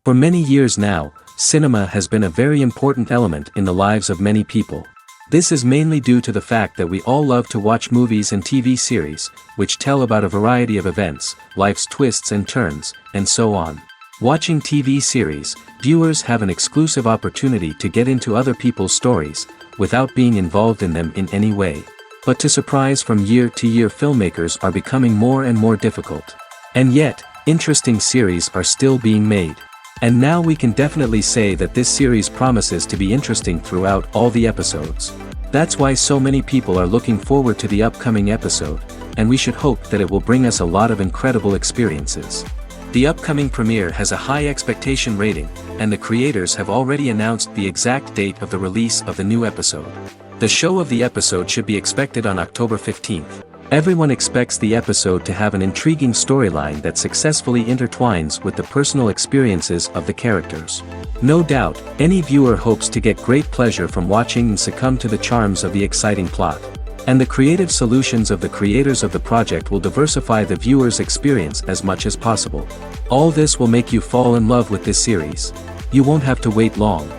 For many years now, cinema has been a very important element in the lives of many people. This is mainly due to the fact that we all love to watch movies and TV series, which tell about a variety of events, life's twists and turns, and so on. Watching TV series, viewers have an exclusive opportunity to get into other people's stories, without being involved in them in any way. But to surprise from year to year, filmmakers are becoming more and more difficult. And yet, interesting series are still being made. And now we can definitely say that this series promises to be interesting throughout all the episodes. That's why so many people are looking forward to the upcoming episode, and we should hope that it will bring us a lot of incredible experiences. The upcoming premiere has a high expectation rating, and the creators have already announced the exact date of the release of the new episode. The show of the episode should be expected on October 15th. Everyone expects the episode to have an intriguing storyline that successfully intertwines with the personal experiences of the characters. No doubt, any viewer hopes to get great pleasure from watching and succumb to the charms of the exciting plot. And the creative solutions of the creators of the project will diversify the viewer's experience as much as possible. All this will make you fall in love with this series. You won't have to wait long.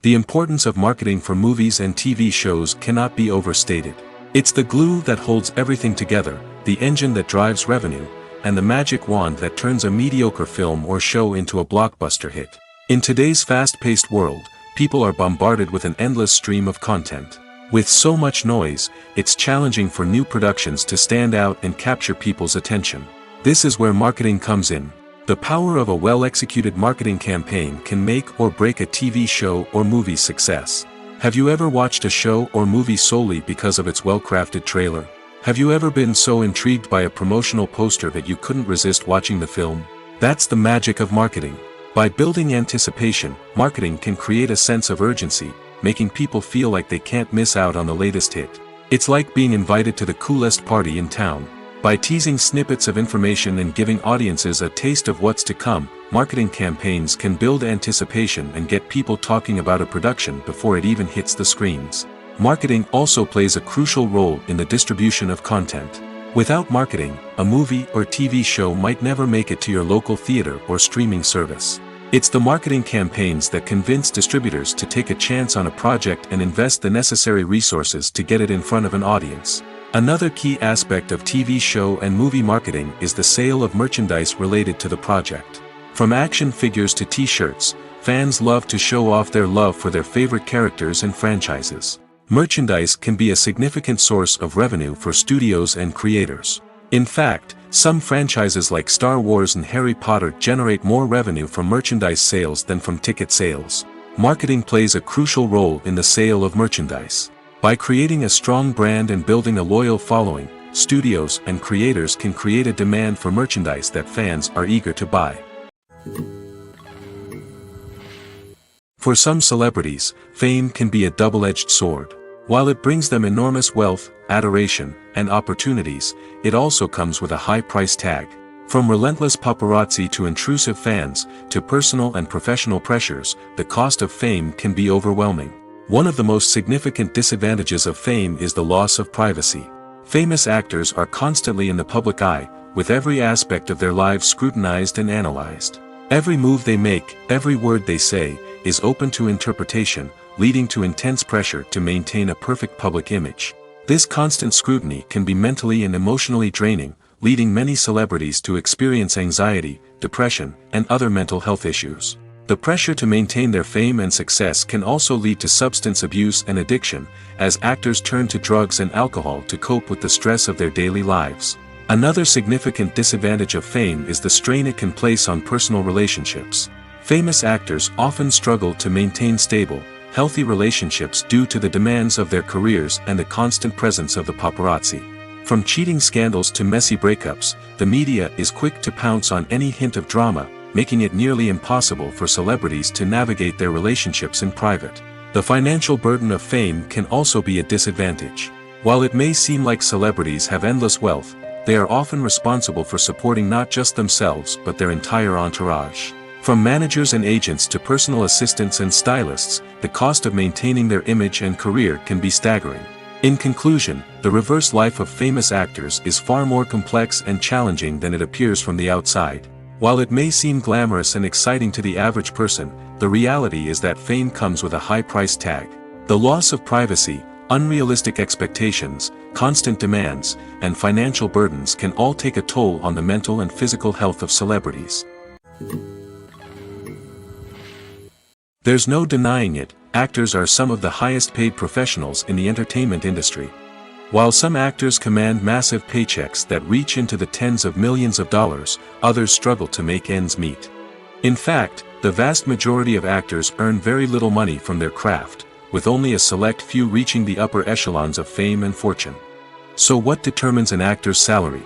The importance of marketing for movies and TV shows cannot be overstated. It's the glue that holds everything together, the engine that drives revenue, and the magic wand that turns a mediocre film or show into a blockbuster hit. In today's fast-paced world, people are bombarded with an endless stream of content. With so much noise, it's challenging for new productions to stand out and capture people's attention. This is where marketing comes in. The power of a well-executed marketing campaign can make or break a TV show or movie's success. Have you ever watched a show or movie solely because of its well-crafted trailer? Have you ever been so intrigued by a promotional poster that you couldn't resist watching the film? That's the magic of marketing. By building anticipation, marketing can create a sense of urgency, making people feel like they can't miss out on the latest hit. It's like being invited to the coolest party in town. By teasing snippets of information and giving audiences a taste of what's to come, marketing campaigns can build anticipation and get people talking about a production before it even hits the screens. Marketing also plays a crucial role in the distribution of content. Without marketing, a movie or TV show might never make it to your local theater or streaming service. It's the marketing campaigns that convince distributors to take a chance on a project and invest the necessary resources to get it in front of an audience. Another key aspect of TV show and movie marketing is the sale of merchandise related to the project. From action figures to t-shirts, fans love to show off their love for their favorite characters and franchises. Merchandise can be a significant source of revenue for studios and creators. In fact, some franchises like Star Wars and Harry Potter generate more revenue from merchandise sales than from ticket sales. Marketing plays a crucial role in the sale of merchandise. By creating a strong brand and building a loyal following, studios and creators can create a demand for merchandise that fans are eager to buy. For some celebrities, fame can be a double-edged sword. While it brings them enormous wealth, adoration, and opportunities, it also comes with a high price tag. From relentless paparazzi to intrusive fans, to personal and professional pressures, the cost of fame can be overwhelming. One of the most significant disadvantages of fame is the loss of privacy. Famous actors are constantly in the public eye, with every aspect of their lives scrutinized and analyzed. Every move they make, every word they say, is open to interpretation, leading to intense pressure to maintain a perfect public image. This constant scrutiny can be mentally and emotionally draining, leading many celebrities to experience anxiety, depression, and other mental health issues. The pressure to maintain their fame and success can also lead to substance abuse and addiction, as actors turn to drugs and alcohol to cope with the stress of their daily lives. Another significant disadvantage of fame is the strain it can place on personal relationships. Famous actors often struggle to maintain stable, healthy relationships due to the demands of their careers and the constant presence of the paparazzi. From cheating scandals to messy breakups, the media is quick to pounce on any hint of drama, making it nearly impossible for celebrities to navigate their relationships in private. The financial burden of fame can also be a disadvantage. While it may seem like celebrities have endless wealth, they are often responsible for supporting not just themselves but their entire entourage. From managers and agents to personal assistants and stylists, the cost of maintaining their image and career can be staggering. In conclusion, the reverse life of famous actors is far more complex and challenging than it appears from the outside. While it may seem glamorous and exciting to the average person, the reality is that fame comes with a high price tag. The loss of privacy, unrealistic expectations, constant demands, and financial burdens can all take a toll on the mental and physical health of celebrities. There's no denying it, actors are some of the highest paid professionals in the entertainment industry. While some actors command massive paychecks that reach into the tens of millions of dollars, others struggle to make ends meet. In fact, the vast majority of actors earn very little money from their craft, with only a select few reaching the upper echelons of fame and fortune. So what determines an actor's salary?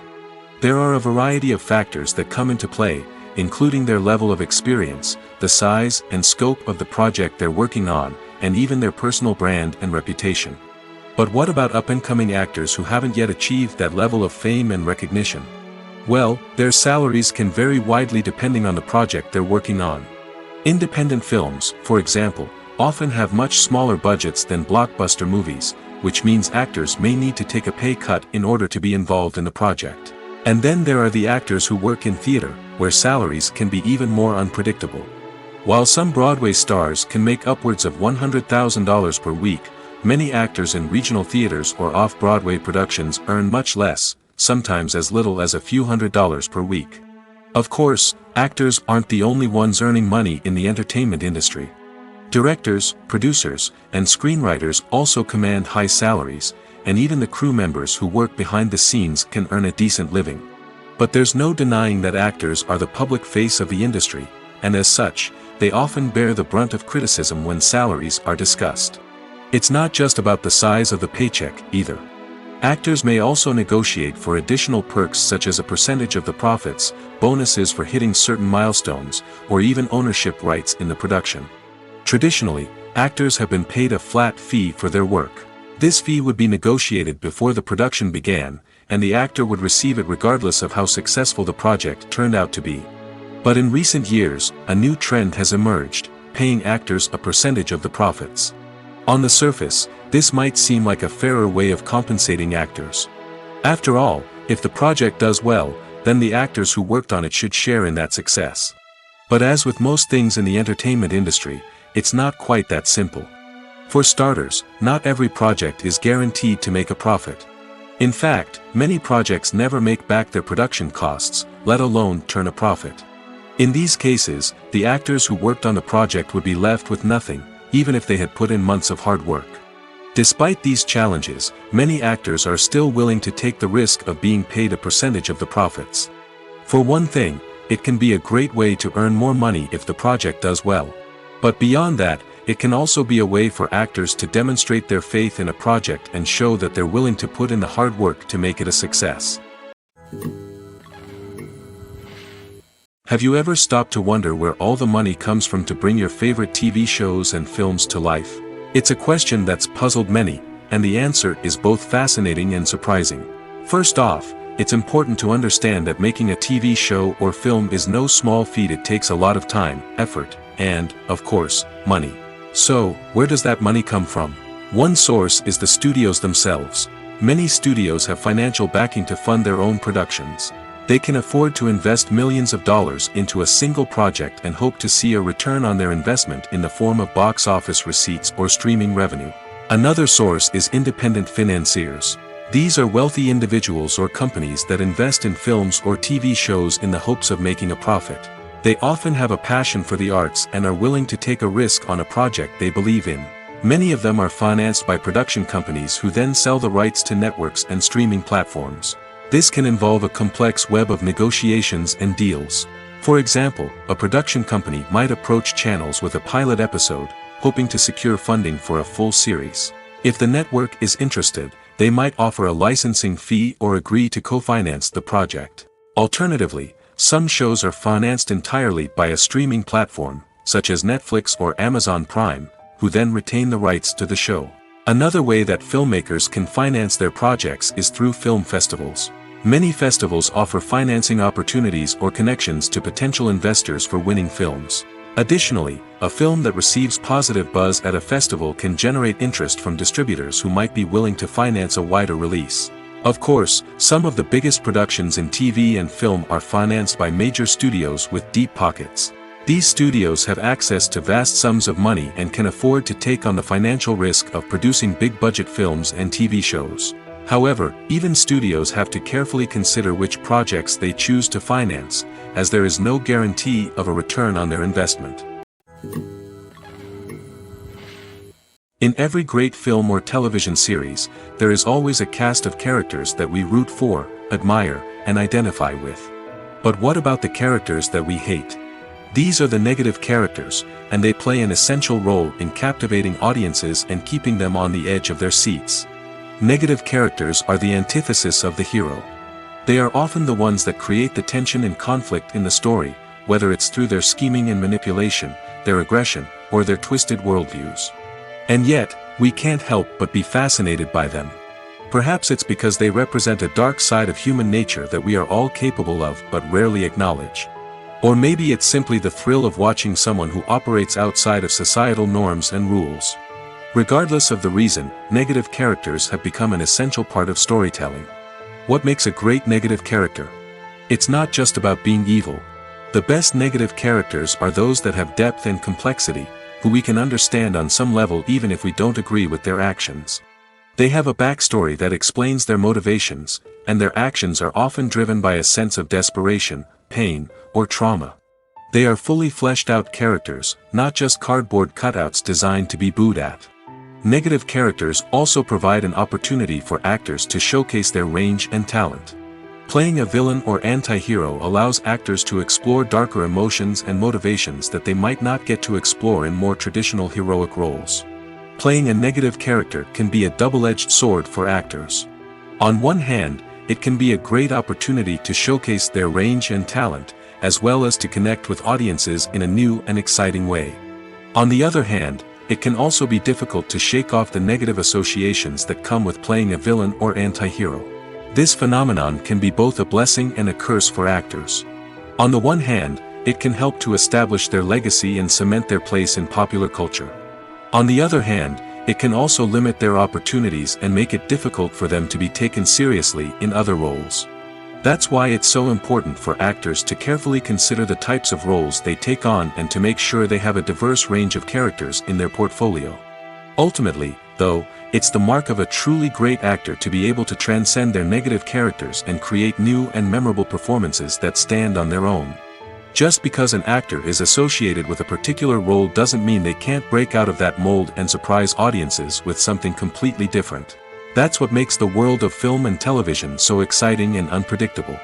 There are a variety of factors that come into play, including their level of experience, the size and scope of the project they're working on, and even their personal brand and reputation. But what about up-and-coming actors who haven't yet achieved that level of fame and recognition? Well, their salaries can vary widely depending on the project they're working on. Independent films, for example, often have much smaller budgets than blockbuster movies, which means actors may need to take a pay cut in order to be involved in the project. And then there are the actors who work in theater, where salaries can be even more unpredictable. While some Broadway stars can make upwards of $100,000 per week, many actors in regional theaters or off-Broadway productions earn much less, sometimes as little as a few $100s per week. Of course, actors aren't the only ones earning money in the entertainment industry. Directors, producers, and screenwriters also command high salaries, and even the crew members who work behind the scenes can earn a decent living. But there's no denying that actors are the public face of the industry, and as such, they often bear the brunt of criticism when salaries are discussed. It's not just about the size of the paycheck, either. Actors may also negotiate for additional perks such as a percentage of the profits, bonuses for hitting certain milestones, or even ownership rights in the production. Traditionally, actors have been paid a flat fee for their work. This fee would be negotiated before the production began, and the actor would receive it regardless of how successful the project turned out to be. But in recent years, a new trend has emerged, paying actors a percentage of the profits. On the surface, this might seem like a fairer way of compensating actors. After all, if the project does well, then the actors who worked on it should share in that success. But as with most things in the entertainment industry, it's not quite that simple. For starters, not every project is guaranteed to make a profit. In fact, many projects never make back their production costs, let alone turn a profit. In these cases, the actors who worked on the project would be left with nothing, even if they had put in months of hard work. Despite these challenges, many actors are still willing to take the risk of being paid a percentage of the profits. For one thing, it can be a great way to earn more money if the project does well. But beyond that, it can also be a way for actors to demonstrate their faith in a project and show that they're willing to put in the hard work to make it a success. Have you ever stopped to wonder where all the money comes from to bring your favorite TV shows and films to life? It's a question that's puzzled many, and the answer is both fascinating and surprising. First off, it's important to understand that making a TV show or film is no small feat. It takes a lot of time, effort, and, of course, money. So, where does that money come from? One source is the studios themselves. Many studios have financial backing to fund their own productions. They can afford to invest millions of dollars into a single project and hope to see a return on their investment in the form of box office receipts or streaming revenue. Another source is independent financiers. These are wealthy individuals or companies that invest in films or TV shows in the hopes of making a profit. They often have a passion for the arts and are willing to take a risk on a project they believe in. Many of them are financed by production companies who then sell the rights to networks and streaming platforms. This can involve a complex web of negotiations and deals. For example, a production company might approach channels with a pilot episode, hoping to secure funding for a full series. If the network is interested, they might offer a licensing fee or agree to co-finance the project. Alternatively, some shows are financed entirely by a streaming platform, such as Netflix or Amazon Prime, who then retain the rights to the show. Another way that filmmakers can finance their projects is through film festivals. Many festivals offer financing opportunities or connections to potential investors for winning films. Additionally, a film that receives positive buzz at a festival can generate interest from distributors who might be willing to finance a wider release. Of course, some of the biggest productions in TV and film are financed by major studios with deep pockets. These studios have access to vast sums of money and can afford to take on the financial risk of producing big-budget films and TV shows. However, even studios have to carefully consider which projects they choose to finance, as there is no guarantee of a return on their investment. In every great film or television series, there is always a cast of characters that we root for, admire, and identify with. But what about the characters that we hate? These are the negative characters, and they play an essential role in captivating audiences and keeping them on the edge of their seats. Negative characters are the antithesis of the hero. They are often the ones that create the tension and conflict in the story, whether it's through their scheming and manipulation, their aggression, or their twisted worldviews. And yet, we can't help but be fascinated by them. Perhaps it's because they represent a dark side of human nature that we are all capable of but rarely acknowledge. Or maybe it's simply the thrill of watching someone who operates outside of societal norms and rules. Regardless of the reason, negative characters have become an essential part of storytelling. What makes a great negative character? It's not just about being evil. The best negative characters are those that have depth and complexity, who we can understand on some level even if we don't agree with their actions. They have a backstory that explains their motivations, and their actions are often driven by a sense of desperation, pain, or trauma. They are fully fleshed out characters, not just cardboard cutouts designed to be booed at. Negative characters also provide an opportunity for actors to showcase their range and talent. Playing a villain or anti-hero allows actors to explore darker emotions and motivations that they might not get to explore in more traditional heroic roles. Playing a negative character can be a double-edged sword for actors. On one hand, it can be a great opportunity to showcase their range and talent, as well as to connect with audiences in a new and exciting way. On the other hand, it can also be difficult to shake off the negative associations that come with playing a villain or anti-hero. This phenomenon can be both a blessing and a curse for actors. On the one hand, it can help to establish their legacy and cement their place in popular culture. On the other hand, it can also limit their opportunities and make it difficult for them to be taken seriously in other roles. That's why it's so important for actors to carefully consider the types of roles they take on and to make sure they have a diverse range of characters in their portfolio. Ultimately, though, it's the mark of a truly great actor to be able to transcend their negative characters and create new and memorable performances that stand on their own. Just because an actor is associated with a particular role doesn't mean they can't break out of that mold and surprise audiences with something completely different. That's what makes the world of film and television so exciting and unpredictable.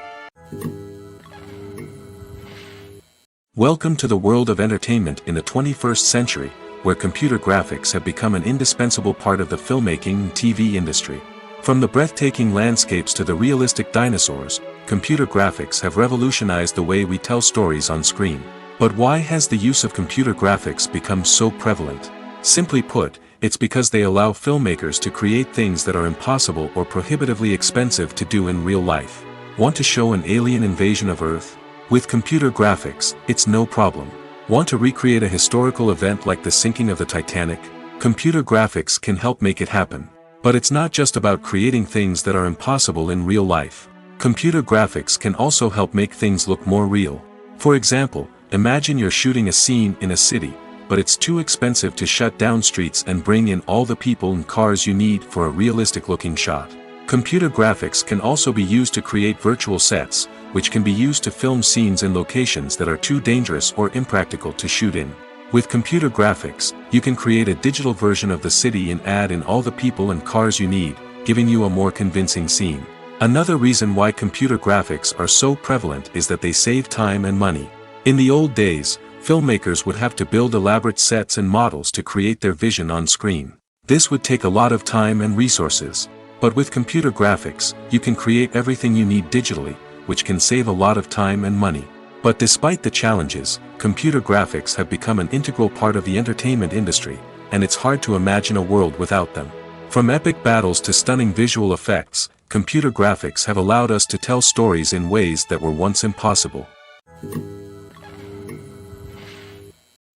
Welcome to the world of entertainment in the 21st century, where computer graphics have become an indispensable part of the filmmaking and TV industry. From the breathtaking landscapes to the realistic dinosaurs, computer graphics have revolutionized the way we tell stories on screen. But why has the use of computer graphics become so prevalent? Simply put, it's because they allow filmmakers to create things that are impossible or prohibitively expensive to do in real life. Want to show an alien invasion of Earth? With computer graphics, it's no problem. Want to recreate a historical event like the sinking of the Titanic? Computer graphics can help make it happen. But it's not just about creating things that are impossible in real life. Computer graphics can also help make things look more real. For example, imagine you're shooting a scene in a city, but it's too expensive to shut down streets and bring in all the people and cars you need for a realistic-looking shot. Computer graphics can also be used to create virtual sets, which can be used to film scenes in locations that are too dangerous or impractical to shoot in. With computer graphics, you can create a digital version of the city and add in all the people and cars you need, giving you a more convincing scene. Another reason why computer graphics are so prevalent is that they save time and money. In the old days, filmmakers would have to build elaborate sets and models to create their vision on screen. This would take a lot of time and resources. But with computer graphics, you can create everything you need digitally, which can save a lot of time and money. But despite the challenges, computer graphics have become an integral part of the entertainment industry, and it's hard to imagine a world without them. From epic battles to stunning visual effects, computer graphics have allowed us to tell stories in ways that were once impossible.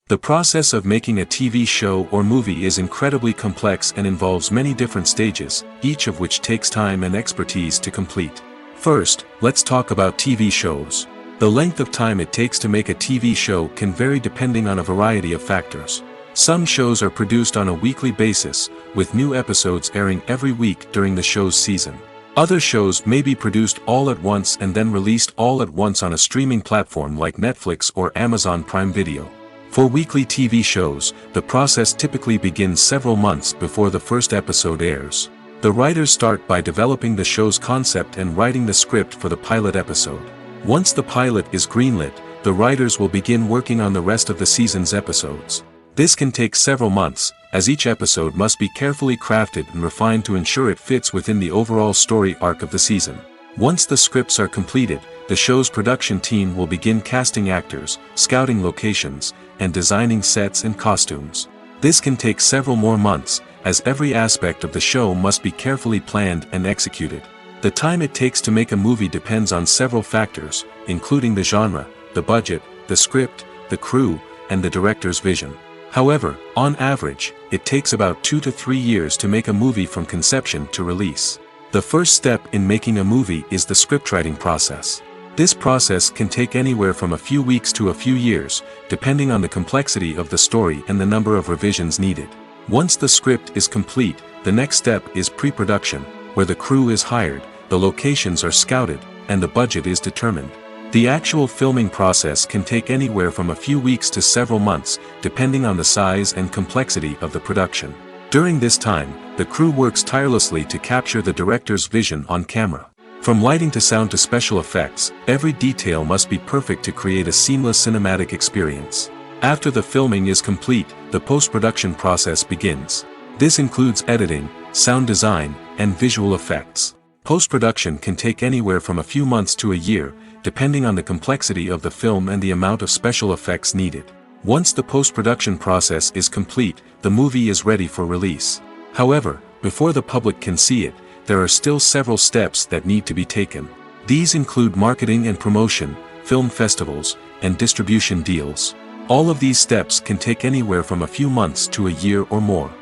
The process of making a TV show or movie is incredibly complex and involves many different stages, each of which takes time and expertise to complete. First, let's talk about TV shows. The length of time it takes to make a TV show can vary depending on a variety of factors. Some shows are produced on a weekly basis, with new episodes airing every week during the show's season. Other shows may be produced all at once and then released all at once on a streaming platform like Netflix or Amazon Prime Video. For weekly TV shows, the process typically begins several months before the first episode airs. The writers start by developing the show's concept and writing the script for the pilot episode. Once the pilot is greenlit, the writers will begin working on the rest of the season's episodes. This can take several months, as each episode must be carefully crafted and refined to ensure it fits within the overall story arc of the season. Once the scripts are completed, the show's production team will begin casting actors, scouting locations, and designing sets and costumes. This can take several more months, as every aspect of the show must be carefully planned and executed. The time it takes to make a movie depends on several factors, including the genre, the budget, the script, the crew, and the director's vision. However, on average, it takes about 2 to 3 years to make a movie from conception to release. The first step in making a movie is the scriptwriting process. This process can take anywhere from a few weeks to a few years, depending on the complexity of the story and the number of revisions needed. Once the script is complete, the next step is pre-production, where the crew is hired, the locations are scouted, and the budget is determined. The actual filming process can take anywhere from a few weeks to several months, depending on the size and complexity of the production. During this time, the crew works tirelessly to capture the director's vision on camera. From lighting to sound to special effects, every detail must be perfect to create a seamless cinematic experience. After the filming is complete, the post-production process begins. This includes editing, sound design, and visual effects. Post-production can take anywhere from a few months to a year, depending on the complexity of the film and the amount of special effects needed. Once the post-production process is complete, the movie is ready for release. However, before the public can see it, there are still several steps that need to be taken. These include marketing and promotion, film festivals, and distribution deals. All of these steps can take anywhere from a few months to a year or more.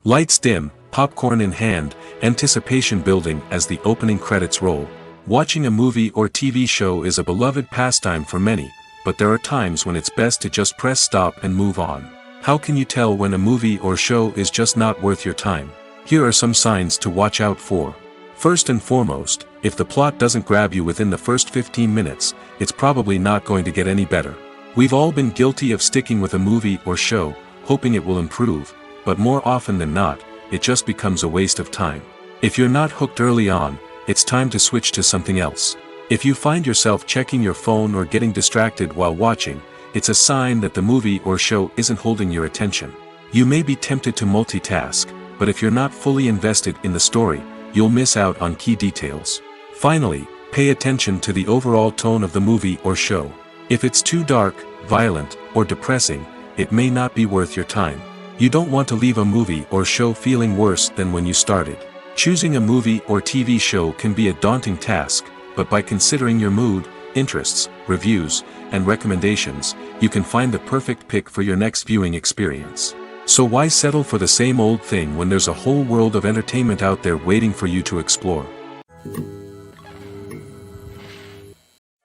Lights dim, popcorn in hand, anticipation building as the opening credits roll. Watching a movie or TV show is a beloved pastime for many, but there are times when it's best to just press stop and move on. How can you tell when a movie or show is just not worth your time? Here are some signs to watch out for. First and foremost, if the plot doesn't grab you within the first 15 minutes, it's probably not going to get any better. We've all been guilty of sticking with a movie or show, hoping it will improve, but more often than not, it just becomes a waste of time. If you're not hooked early on, it's time to switch to something else. If you find yourself checking your phone or getting distracted while watching, it's a sign that the movie or show isn't holding your attention. You may be tempted to multitask, but if you're not fully invested in the story, you'll miss out on key details. Finally, pay attention to the overall tone of the movie or show. If it's too dark, violent, or depressing, it may not be worth your time. You don't want to leave a movie or show feeling worse than when you started. Choosing a movie or TV show can be a daunting task, but by considering your mood, interests, reviews, and recommendations, you can find the perfect pick for your next viewing experience. So why settle for the same old thing when there's a whole world of entertainment out there waiting for you to explore?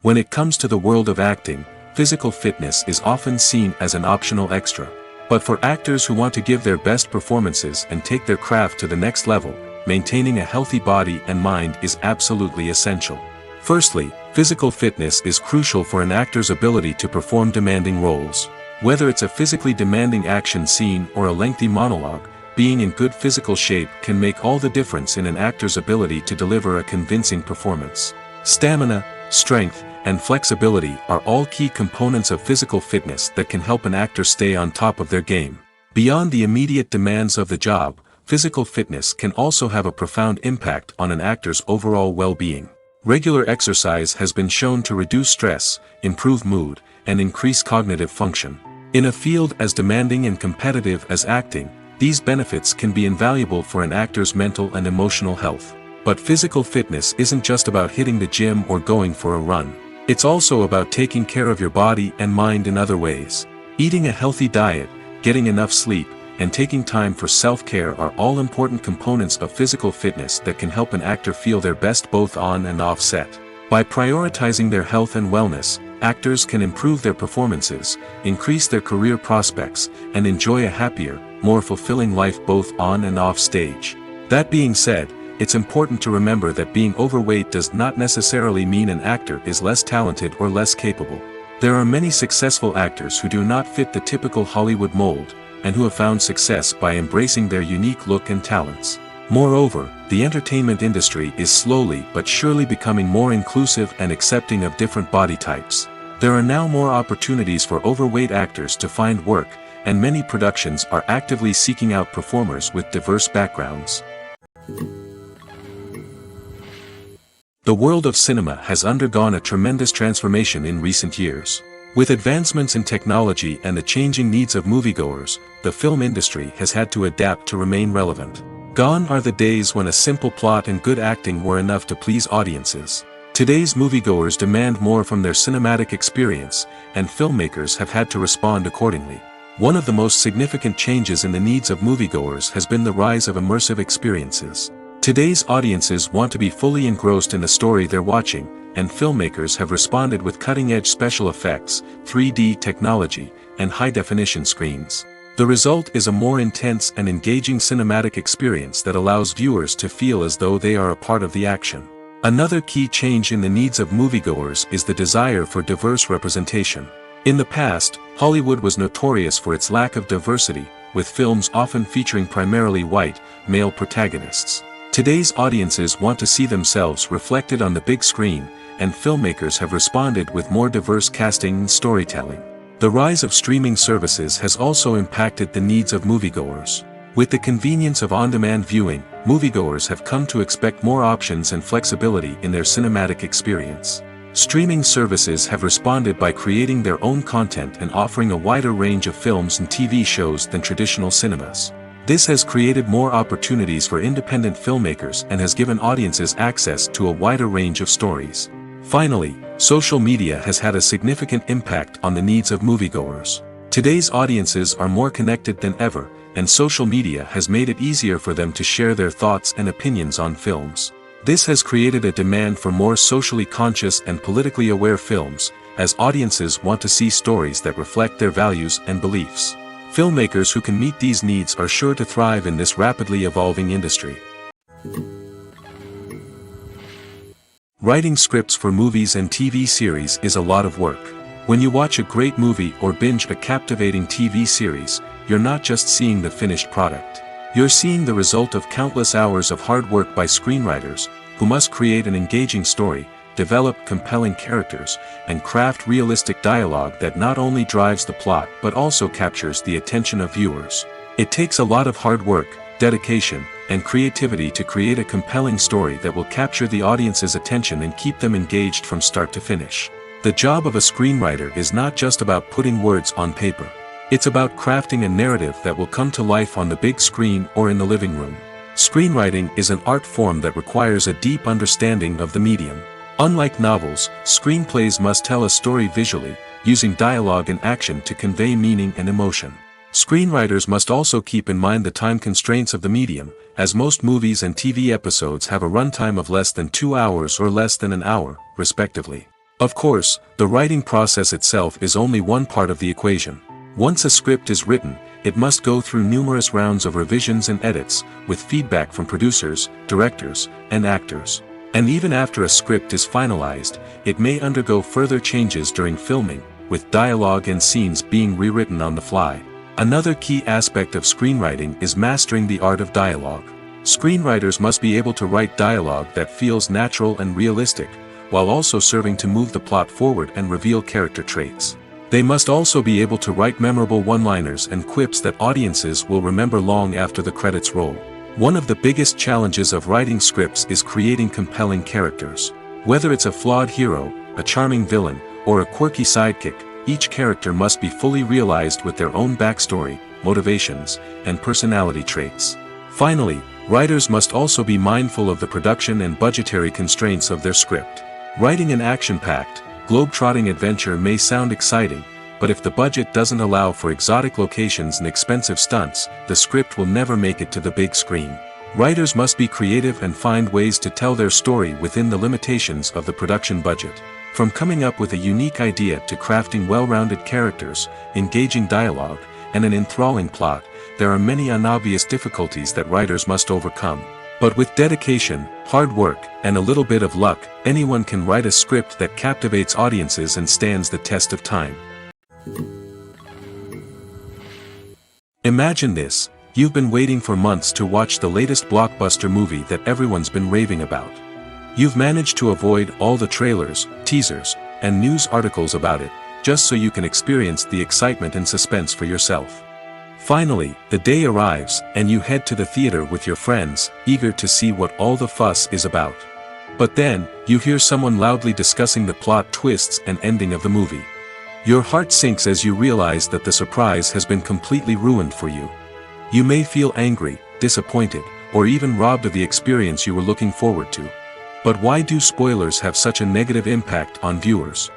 When it comes to the world of acting, physical fitness is often seen as an optional extra. But for actors who want to give their best performances and take their craft to the next level, maintaining a healthy body and mind is absolutely essential. Firstly, physical fitness is crucial for an actor's ability to perform demanding roles. Whether it's a physically demanding action scene or a lengthy monologue, being in good physical shape can make all the difference in an actor's ability to deliver a convincing performance. Stamina, strength, and flexibility are all key components of physical fitness that can help an actor stay on top of their game. Beyond the immediate demands of the job, physical fitness can also have a profound impact on an actor's overall well-being. Regular exercise has been shown to reduce stress, improve mood, and increase cognitive function. In a field as demanding and competitive as acting, these benefits can be invaluable for an actor's mental and emotional health. But physical fitness isn't just about hitting the gym or going for a run. It's also about taking care of your body and mind in other ways. Eating a healthy diet, getting enough sleep, and taking time for self-care are all important components of physical fitness that can help an actor feel their best both on and off set. By prioritizing their health and wellness, actors can improve their performances, increase their career prospects, and enjoy a happier, more fulfilling life both on and off stage. That being said, it's important to remember that being overweight does not necessarily mean an actor is less talented or less capable. There are many successful actors who do not fit the typical Hollywood mold, and who have found success by embracing their unique look and talents. Moreover, the entertainment industry is slowly but surely becoming more inclusive and accepting of different body types. There are now more opportunities for overweight actors to find work, and many productions are actively seeking out performers with diverse backgrounds. The world of cinema has undergone a tremendous transformation in recent years. With advancements in technology and the changing needs of moviegoers, the film industry has had to adapt to remain relevant. Gone are the days when a simple plot and good acting were enough to please audiences. Today's moviegoers demand more from their cinematic experience, and filmmakers have had to respond accordingly. One of the most significant changes in the needs of moviegoers has been the rise of immersive experiences. Today's audiences want to be fully engrossed in the story they're watching, and filmmakers have responded with cutting-edge special effects, 3D technology, and high-definition screens. The result is a more intense and engaging cinematic experience that allows viewers to feel as though they are a part of the action. Another key change in the needs of moviegoers is the desire for diverse representation. In the past, Hollywood was notorious for its lack of diversity, with films often featuring primarily white, male protagonists. Today's audiences want to see themselves reflected on the big screen, and filmmakers have responded with more diverse casting and storytelling. The rise of streaming services has also impacted the needs of moviegoers. With the convenience of on-demand viewing, moviegoers have come to expect more options and flexibility in their cinematic experience. Streaming services have responded by creating their own content and offering a wider range of films and TV shows than traditional cinemas. This has created more opportunities for independent filmmakers and has given audiences access to a wider range of stories. Finally, social media has had a significant impact on the needs of moviegoers. Today's audiences are more connected than ever, and social media has made it easier for them to share their thoughts and opinions on films. This has created a demand for more socially conscious and politically aware films, as audiences want to see stories that reflect their values and beliefs. Filmmakers who can meet these needs are sure to thrive in this rapidly evolving industry. Writing scripts for movies and TV series is a lot of work. When you watch a great movie or binge a captivating TV series, you're not just seeing the finished product. You're seeing the result of countless hours of hard work by screenwriters, who must create an engaging story, develop compelling characters, and craft realistic dialogue that not only drives the plot but also captures the attention of viewers. It takes a lot of hard work, dedication, and creativity to create a compelling story that will capture the audience's attention and keep them engaged from start to finish. The job of a screenwriter is not just about putting words on paper. It's about crafting a narrative that will come to life on the big screen or in the living room. Screenwriting is an art form that requires a deep understanding of the medium. Unlike novels, screenplays must tell a story visually, using dialogue and action to convey meaning and emotion. Screenwriters must also keep in mind the time constraints of the medium, as most movies and TV episodes have a runtime of less than 2 hours or less than an hour, respectively. Of course, the writing process itself is only one part of the equation. Once a script is written, it must go through numerous rounds of revisions and edits, with feedback from producers, directors, and actors. And even after a script is finalized, it may undergo further changes during filming, with dialogue and scenes being rewritten on the fly. Another key aspect of screenwriting is mastering the art of dialogue. Screenwriters must be able to write dialogue that feels natural and realistic, while also serving to move the plot forward and reveal character traits. They must also be able to write memorable one-liners and quips that audiences will remember long after the credits roll. One of the biggest challenges of writing scripts is creating compelling characters. Whether it's a flawed hero, a charming villain, or a quirky sidekick, each character must be fully realized with their own backstory, motivations, and personality traits. Finally, writers must also be mindful of the production and budgetary constraints of their script. Writing an action-packed, globe-trotting adventure may sound exciting, but if the budget doesn't allow for exotic locations and expensive stunts, the script will never make it to the big screen. Writers must be creative and find ways to tell their story within the limitations of the production budget. From coming up with a unique idea to crafting well-rounded characters, engaging dialogue, and an enthralling plot, there are many unobvious difficulties that writers must overcome. But with dedication, hard work, and a little bit of luck, anyone can write a script that captivates audiences and stands the test of time. Imagine this: you've been waiting for months to watch the latest blockbuster movie that everyone's been raving about. You've managed to avoid all the trailers, teasers, and news articles about it, just so you can experience the excitement and suspense for yourself. Finally, the day arrives, and you head to the theater with your friends, eager to see what all the fuss is about. But then, you hear someone loudly discussing the plot twists and ending of the movie. Your heart sinks as you realize that the surprise has been completely ruined for you. You may feel angry, disappointed, or even robbed of the experience you were looking forward to. But why do spoilers have such a negative impact on viewers?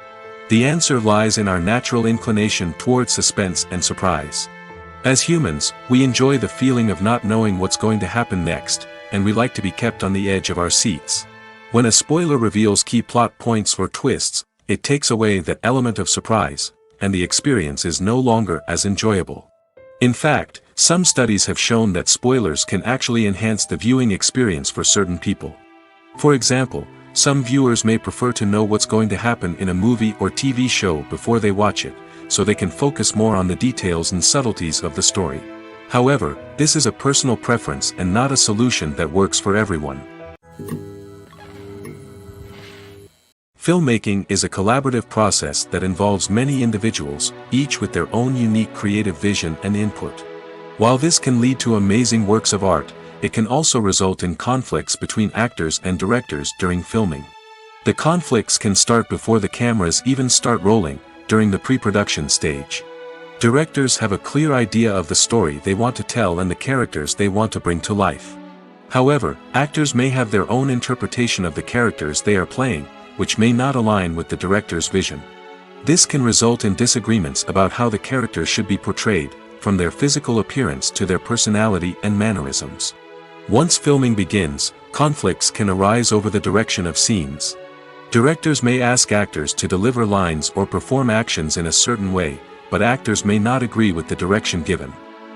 The answer lies in our natural inclination toward suspense and surprise. As humans, we enjoy the feeling of not knowing what's going to happen next, and we like to be kept on the edge of our seats. When a spoiler reveals key plot points or twists, it takes away that element of surprise, and the experience is no longer as enjoyable. In fact, some studies have shown that spoilers can actually enhance the viewing experience for certain people. For example, some viewers may prefer to know what's going to happen in a movie or TV show before they watch it, so they can focus more on the details and subtleties of the story. However, this is a personal preference and not a solution that works for everyone. Filmmaking is a collaborative process that involves many individuals, each with their own unique creative vision and input. While this can lead to amazing works of art, it can also result in conflicts between actors and directors during filming. The conflicts can start before the cameras even start rolling, during the pre-production stage. Directors have a clear idea of the story they want to tell and the characters they want to bring to life. However, actors may have their own interpretation of the characters they are playing, which may not align with the director's vision. This can result in disagreements about how the characters should be portrayed, from their physical appearance to their personality and mannerisms. Once filming begins, conflicts can arise over the direction of scenes. Directors may ask actors to deliver lines or perform actions in a certain way, but actors may not agree with the direction given.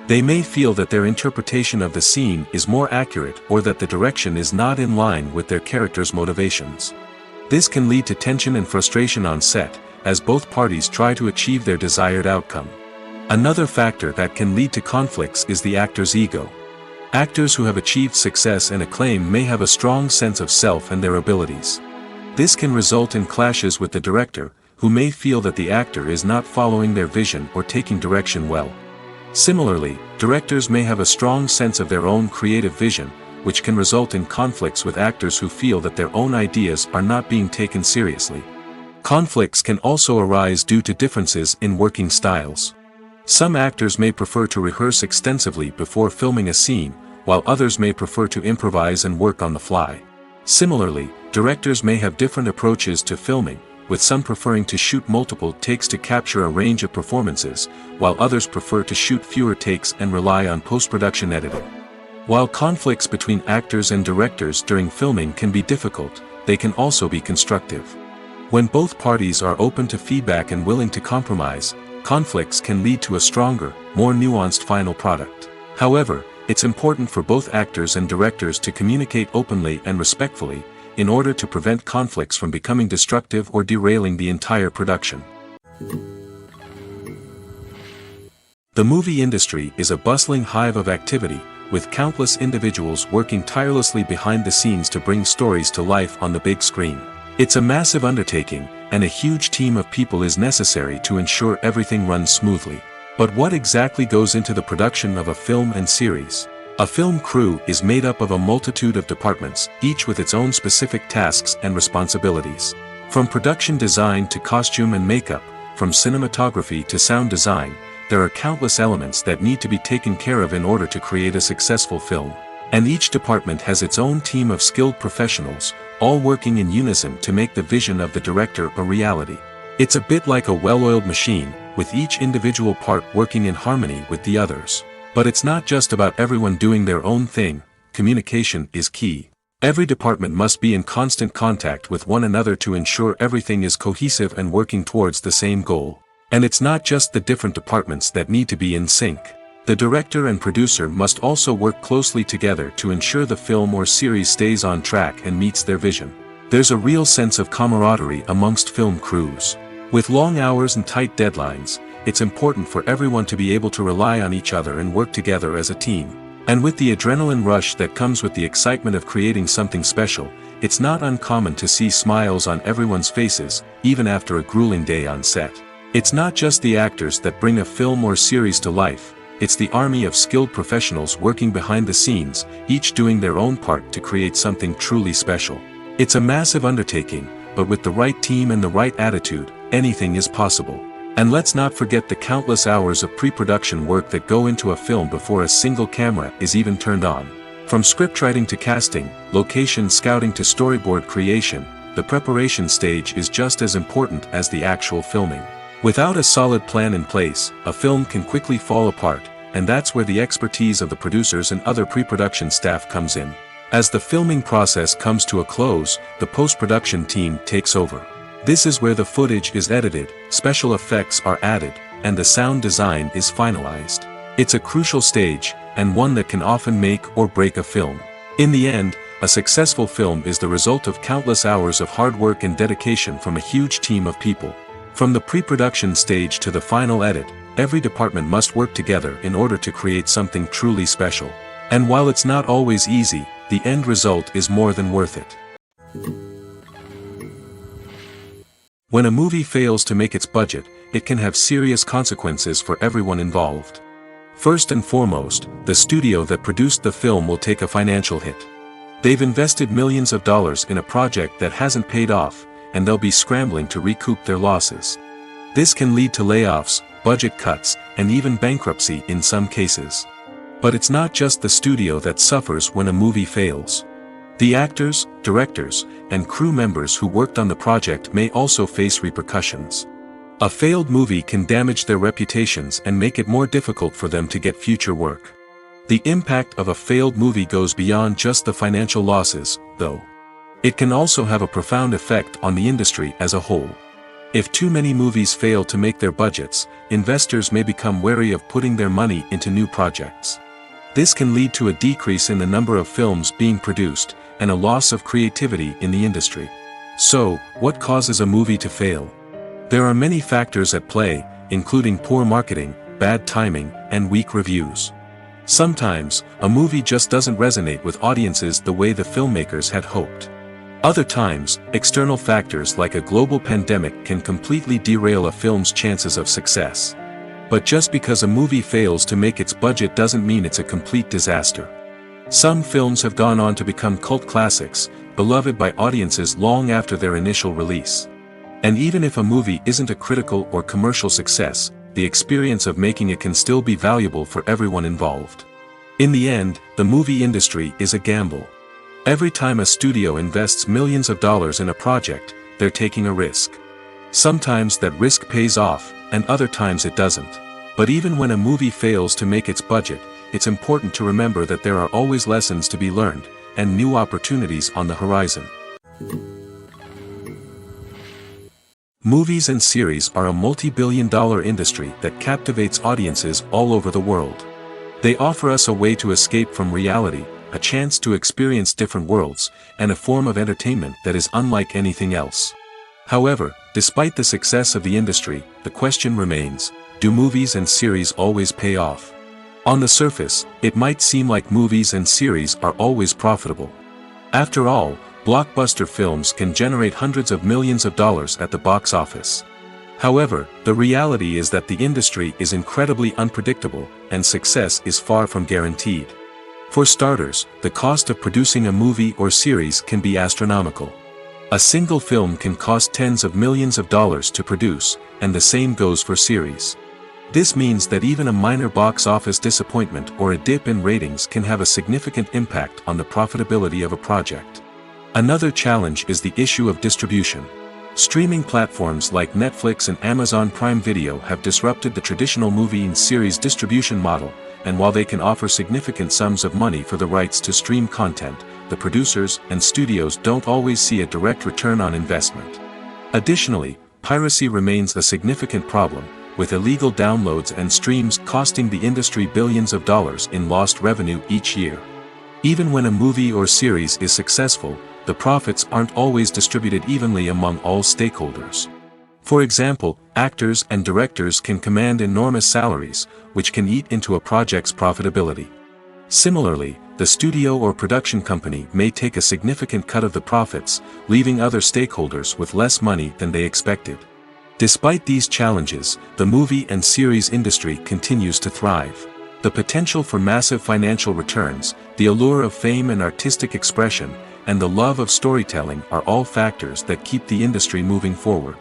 They may feel that their interpretation of the scene is more accurate or that the direction is not in line with their character's motivations. This can lead to tension and frustration on set, as both parties try to achieve their desired outcome. Another factor that can lead to conflicts is the actor's ego. Actors who have achieved success and acclaim may have a strong sense of self and their abilities. This can result in clashes with the director, who may feel that the actor is not following their vision or taking direction well. Similarly, directors may have a strong sense of their own creative vision, which can result in conflicts with actors who feel that their own ideas are not being taken seriously. Conflicts can also arise due to differences in working styles. Some actors may prefer to rehearse extensively before filming a scene, while others may prefer to improvise and work on the fly. Similarly, directors may have different approaches to filming, with some preferring to shoot multiple takes to capture a range of performances, while others prefer to shoot fewer takes and rely on post-production editing. While conflicts between actors and directors during filming can be difficult, they can also be constructive. When both parties are open to feedback and willing to compromise, conflicts can lead to a stronger, more nuanced final product. However, it's important for both actors and directors to communicate openly and respectfully, in order to prevent conflicts from becoming destructive or derailing the entire production. The movie industry is a bustling hive of activity, with countless individuals working tirelessly behind the scenes to bring stories to life on the big screen. It's a massive undertaking, and a huge team of people is necessary to ensure everything runs smoothly. But what exactly goes into the production of a film and series? A film crew is made up of a multitude of departments, each with its own specific tasks and responsibilities. From production design to costume and makeup, from cinematography to sound design, there are countless elements that need to be taken care of in order to create a successful film. And each department has its own team of skilled professionals, all working in unison to make the vision of the director a reality. It's a bit like a well-oiled machine, with each individual part working in harmony with the others. But it's not just about everyone doing their own thing. Communication is key. Every department must be in constant contact with one another to ensure everything is cohesive and working towards the same goal. And it's not just the different departments that need to be in sync. The director and producer must also work closely together to ensure the film or series stays on track and meets their vision. There's a real sense of camaraderie amongst film crews. With long hours and tight deadlines, it's important for everyone to be able to rely on each other and work together as a team. And with the adrenaline rush that comes with the excitement of creating something special, it's not uncommon to see smiles on everyone's faces, even after a grueling day on set. It's not just the actors that bring a film or series to life, it's the army of skilled professionals working behind the scenes, each doing their own part to create something truly special. It's a massive undertaking, but with the right team and the right attitude, anything is possible. And let's not forget the countless hours of pre-production work that go into a film before a single camera is even turned on. From scriptwriting to casting, location scouting to storyboard creation, the preparation stage is just as important as the actual filming. Without a solid plan in place, a film can quickly fall apart, and that's where the expertise of the producers and other pre-production staff comes in. As the filming process comes to a close, the post-production team takes over. This is where the footage is edited, special effects are added, and the sound design is finalized. It's a crucial stage, and one that can often make or break a film. In the end, a successful film is the result of countless hours of hard work and dedication from a huge team of people. From the pre-production stage to the final edit, every department must work together in order to create something truly special. And while it's not always easy, the end result is more than worth it. When a movie fails to make its budget, it can have serious consequences for everyone involved. First and foremost, the studio that produced the film will take a financial hit. They've invested millions of dollars in a project that hasn't paid off, and they'll be scrambling to recoup their losses. This can lead to layoffs, budget cuts, and even bankruptcy in some cases. But it's not just the studio that suffers when a movie fails. The actors, directors, and crew members who worked on the project may also face repercussions. A failed movie can damage their reputations and make it more difficult for them to get future work. The impact of a failed movie goes beyond just the financial losses, though. It can also have a profound effect on the industry as a whole. If too many movies fail to make their budgets, investors may become wary of putting their money into new projects. This can lead to a decrease in the number of films being produced, and a loss of creativity in the industry. So, what causes a movie to fail? There are many factors at play, including poor marketing, bad timing, and weak reviews. Sometimes, a movie just doesn't resonate with audiences the way the filmmakers had hoped. Other times, external factors like a global pandemic can completely derail a film's chances of success. But just because a movie fails to make its budget doesn't mean it's a complete disaster. Some films have gone on to become cult classics, beloved by audiences long after their initial release. And even if a movie isn't a critical or commercial success, the experience of making it can still be valuable for everyone involved. In the end, the movie industry is a gamble. Every time a studio invests millions of dollars in a project, they're taking a risk. Sometimes that risk pays off, and other times it doesn't. But even when a movie fails to make its budget, it's important to remember that there are always lessons to be learned, and new opportunities on the horizon. Movies and series are a multi-billion-dollar industry that captivates audiences all over the world. They offer us a way to escape from reality, a chance to experience different worlds, and a form of entertainment that is unlike anything else. However, despite the success of the industry, the question remains, do movies and series always pay off? On the surface, it might seem like movies and series are always profitable. After all, blockbuster films can generate hundreds of millions of dollars at the box office. However, the reality is that the industry is incredibly unpredictable, and success is far from guaranteed. For starters, the cost of producing a movie or series can be astronomical. A single film can cost tens of millions of dollars to produce, and the same goes for series. This means that even a minor box office disappointment or a dip in ratings can have a significant impact on the profitability of a project. Another challenge is the issue of distribution. Streaming platforms like Netflix and Amazon Prime Video have disrupted the traditional movie and series distribution model, and while they can offer significant sums of money for the rights to stream content, the producers and studios don't always see a direct return on investment. Additionally, piracy remains a significant problem, with illegal downloads and streams costing the industry billions of dollars in lost revenue each year. Even when a movie or series is successful, the profits aren't always distributed evenly among all stakeholders. For example, actors and directors can command enormous salaries, which can eat into a project's profitability. Similarly, the studio or production company may take a significant cut of the profits, leaving other stakeholders with less money than they expected. Despite these challenges, the movie and series industry continues to thrive. The potential for massive financial returns, the allure of fame and artistic expression, and the love of storytelling are all factors that keep the industry moving forward.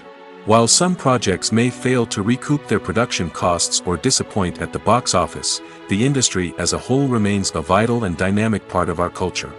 While some projects may fail to recoup their production costs or disappoint at the box office, the industry as a whole remains a vital and dynamic part of our culture.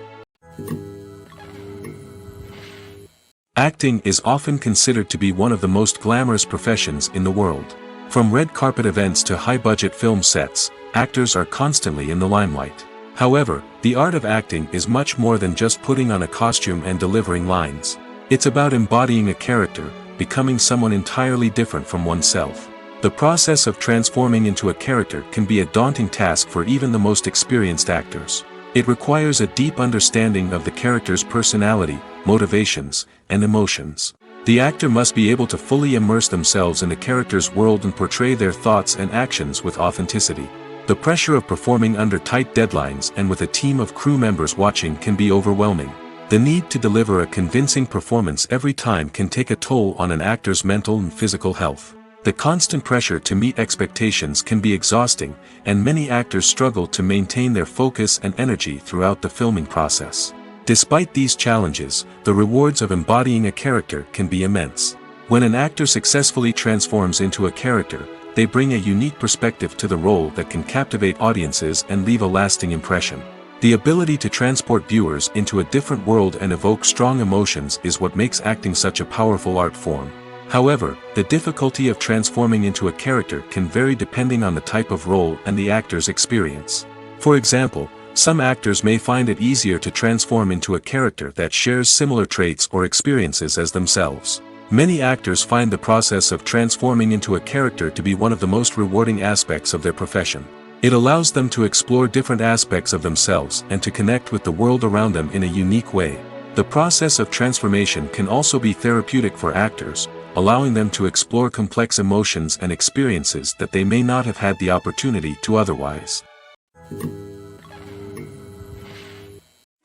Acting is often considered to be one of the most glamorous professions in the world. From red carpet events to high-budget film sets, actors are constantly in the limelight. However, the art of acting is much more than just putting on a costume and delivering lines. It's about embodying a character, becoming someone entirely different from oneself. The process of transforming into a character can be a daunting task for even the most experienced actors. It requires a deep understanding of the character's personality, motivations, and emotions. The actor must be able to fully immerse themselves in the character's world and portray their thoughts and actions with authenticity. The pressure of performing under tight deadlines and with a team of crew members watching can be overwhelming. The need to deliver a convincing performance every time can take a toll on an actor's mental and physical health. The constant pressure to meet expectations can be exhausting, and many actors struggle to maintain their focus and energy throughout the filming process. Despite these challenges, the rewards of embodying a character can be immense. When an actor successfully transforms into a character, they bring a unique perspective to the role that can captivate audiences and leave a lasting impression. The ability to transport viewers into a different world and evoke strong emotions is what makes acting such a powerful art form. However, the difficulty of transforming into a character can vary depending on the type of role and the actor's experience. For example, some actors may find it easier to transform into a character that shares similar traits or experiences as themselves. Many actors find the process of transforming into a character to be one of the most rewarding aspects of their profession. It allows them to explore different aspects of themselves and to connect with the world around them in a unique way. The process of transformation can also be therapeutic for actors, allowing them to explore complex emotions and experiences that they may not have had the opportunity to otherwise.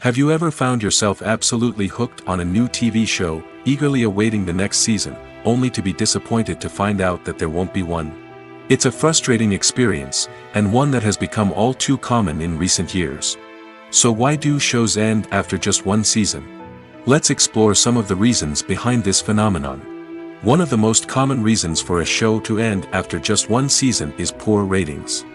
Have you ever found yourself absolutely hooked on a new TV show, eagerly awaiting the next season, only to be disappointed to find out that there won't be one? It's a frustrating experience, and one that has become all too common in recent years. So why do shows end after just one season? Let's explore some of the reasons behind this phenomenon. One of the most common reasons for a show to end after just one season is poor ratings.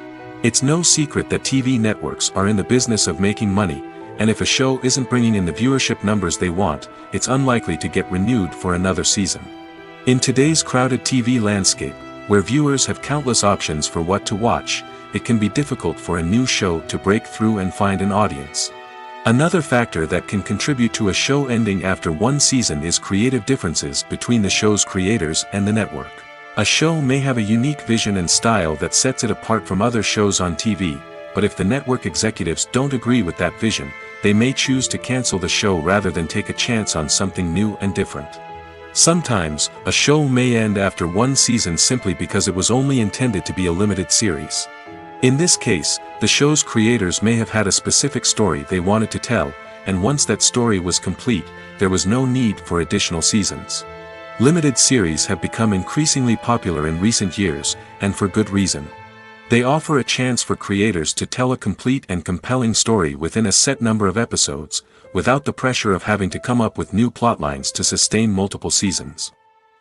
It's no secret that TV networks are in the business of making money, and if a show isn't bringing in the viewership numbers they want, it's unlikely to get renewed for another season. In today's crowded TV landscape, where viewers have countless options for what to watch, it can be difficult for a new show to break through and find an audience. Another factor that can contribute to a show ending after one season is creative differences between the show's creators and the network. A show may have a unique vision and style that sets it apart from other shows on TV, but if the network executives don't agree with that vision, they may choose to cancel the show rather than take a chance on something new and different. Sometimes, a show may end after one season simply because it was only intended to be a limited series. In this case, the show's creators may have had a specific story they wanted to tell, and once that story was complete, there was no need for additional seasons. Limited series have become increasingly popular in recent years, and for good reason. They offer a chance for creators to tell a complete and compelling story within a set number of episodes, without the pressure of having to come up with new plotlines to sustain multiple seasons.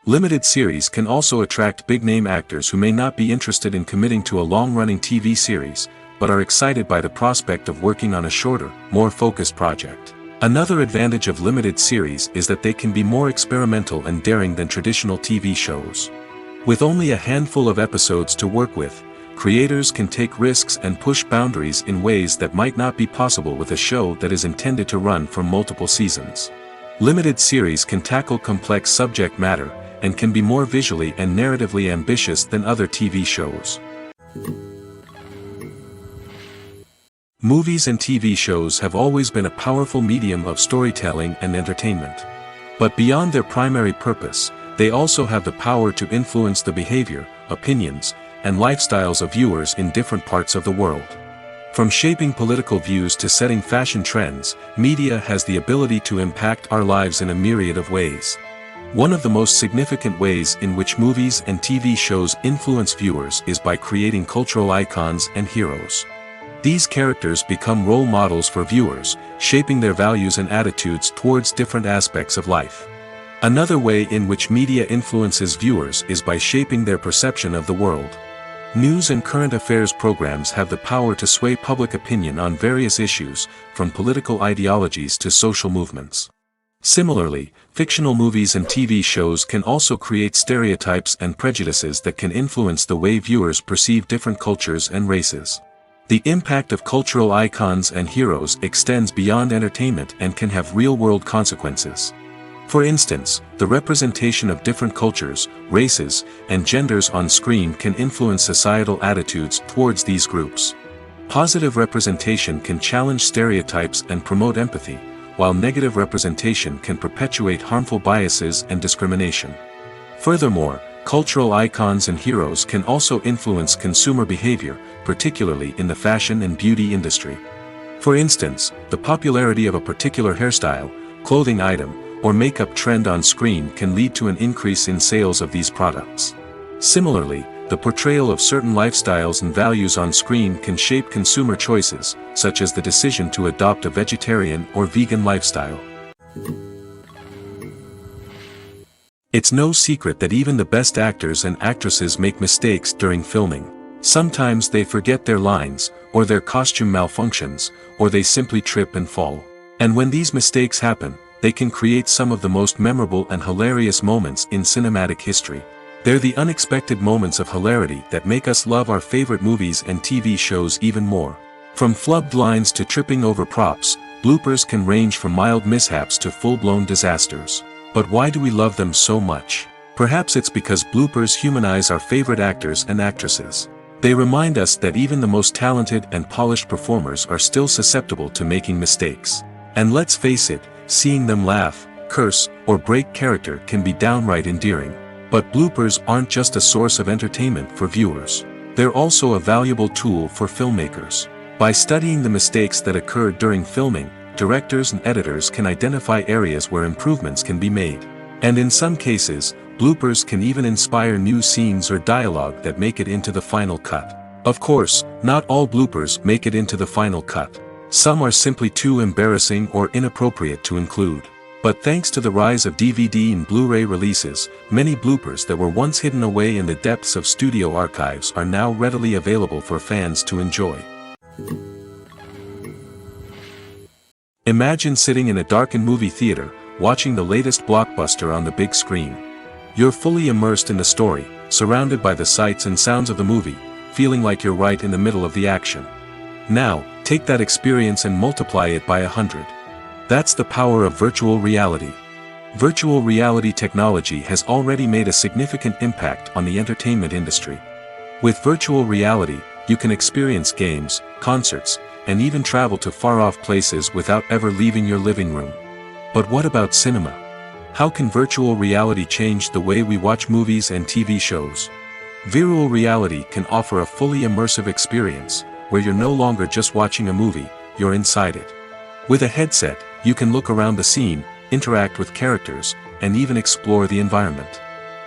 Limited series can also attract big-name actors who may not be interested in committing to a long-running TV series, but are excited by the prospect of working on a shorter, more focused project. Another advantage of limited series is that they can be more experimental and daring than traditional TV shows. With only a handful of episodes to work with, creators can take risks and push boundaries in ways that might not be possible with a show that is intended to run for multiple seasons. Limited series can tackle complex subject matter, and can be more visually and narratively ambitious than other TV shows. Movies and TV shows have always been a powerful medium of storytelling and entertainment. But beyond their primary purpose, they also have the power to influence the behavior, opinions, and lifestyles of viewers in different parts of the world. From shaping political views to setting fashion trends, media has the ability to impact our lives in a myriad of ways. One of the most significant ways in which movies and TV shows influence viewers is by creating cultural icons and heroes. These characters become role models for viewers, shaping their values and attitudes towards different aspects of life. Another way in which media influences viewers is by shaping their perception of the world. News and current affairs programs have the power to sway public opinion on various issues, from political ideologies to social movements. Similarly, fictional movies and TV shows can also create stereotypes and prejudices that can influence the way viewers perceive different cultures and races. The impact of cultural icons and heroes extends beyond entertainment and can have real-world consequences. For instance, the representation of different cultures, races, and genders on screen can influence societal attitudes towards these groups. Positive representation can challenge stereotypes and promote empathy, while negative representation can perpetuate harmful biases and discrimination. Furthermore, cultural icons and heroes can also influence consumer behavior, particularly in the fashion and beauty industry. For instance, the popularity of a particular hairstyle, clothing item, or makeup trend on screen can lead to an increase in sales of these products. Similarly, the portrayal of certain lifestyles and values on screen can shape consumer choices, such as the decision to adopt a vegetarian or vegan lifestyle. It's no secret that even the best actors and actresses make mistakes during filming. Sometimes they forget their lines, or their costume malfunctions, or they simply trip and fall. And when these mistakes happen, they can create some of the most memorable and hilarious moments in cinematic history. They're the unexpected moments of hilarity that make us love our favorite movies and TV shows even more. From flubbed lines to tripping over props, bloopers can range from mild mishaps to full-blown disasters. But why do we love them so much? Perhaps it's because bloopers humanize our favorite actors and actresses. They remind us that even the most talented and polished performers are still susceptible to making mistakes. And let's face it, seeing them laugh, curse, or break character can be downright endearing. But bloopers aren't just a source of entertainment for viewers. They're also a valuable tool for filmmakers. By studying the mistakes that occurred during filming, directors and editors can identify areas where improvements can be made. And in some cases, bloopers can even inspire new scenes or dialogue that make it into the final cut. Of course, not all bloopers make it into the final cut. Some are simply too embarrassing or inappropriate to include. But thanks to the rise of DVD and Blu-ray releases, many bloopers that were once hidden away in the depths of studio archives are now readily available for fans to enjoy. Imagine sitting in a darkened movie theater, watching the latest blockbuster on the big screen. You're fully immersed in the story, surrounded by the sights and sounds of the movie, feeling like you're right in the middle of the action. Now, Take that experience and multiply it by 100. That's the power of virtual reality. Virtual reality technology has already made a significant impact on the entertainment industry. With virtual reality, you can experience games, concerts, and even travel to far-off places without ever leaving your living room. But what about cinema? How can virtual reality change the way we watch movies and TV shows? Virtual reality can offer a fully immersive experience, where you're no longer just watching a movie, you're inside it. With a headset, you can look around the scene, interact with characters, and even explore the environment.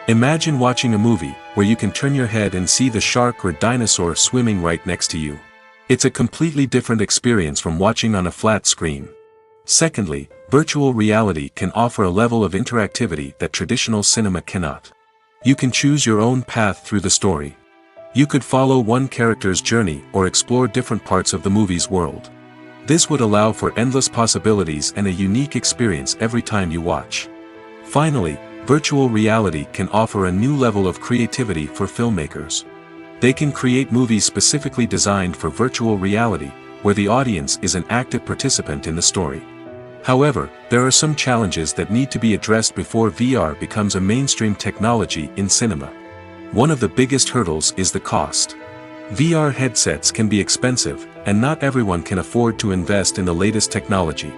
Imagine watching a movie, where you can turn your head and see the shark or dinosaur swimming right next to you. It's a completely different experience from watching on a flat screen. Secondly, virtual reality can offer a level of interactivity that traditional cinema cannot. You can choose your own path through the story. You could follow one character's journey or explore different parts of the movie's world. This would allow for endless possibilities and a unique experience every time you watch. Finally, virtual reality can offer a new level of creativity for filmmakers. They can create movies specifically designed for virtual reality, where the audience is an active participant in the story. However, there are some challenges that need to be addressed before VR becomes a mainstream technology in cinema. One of the biggest hurdles is the cost. VR headsets can be expensive, and not everyone can afford to invest in the latest technology.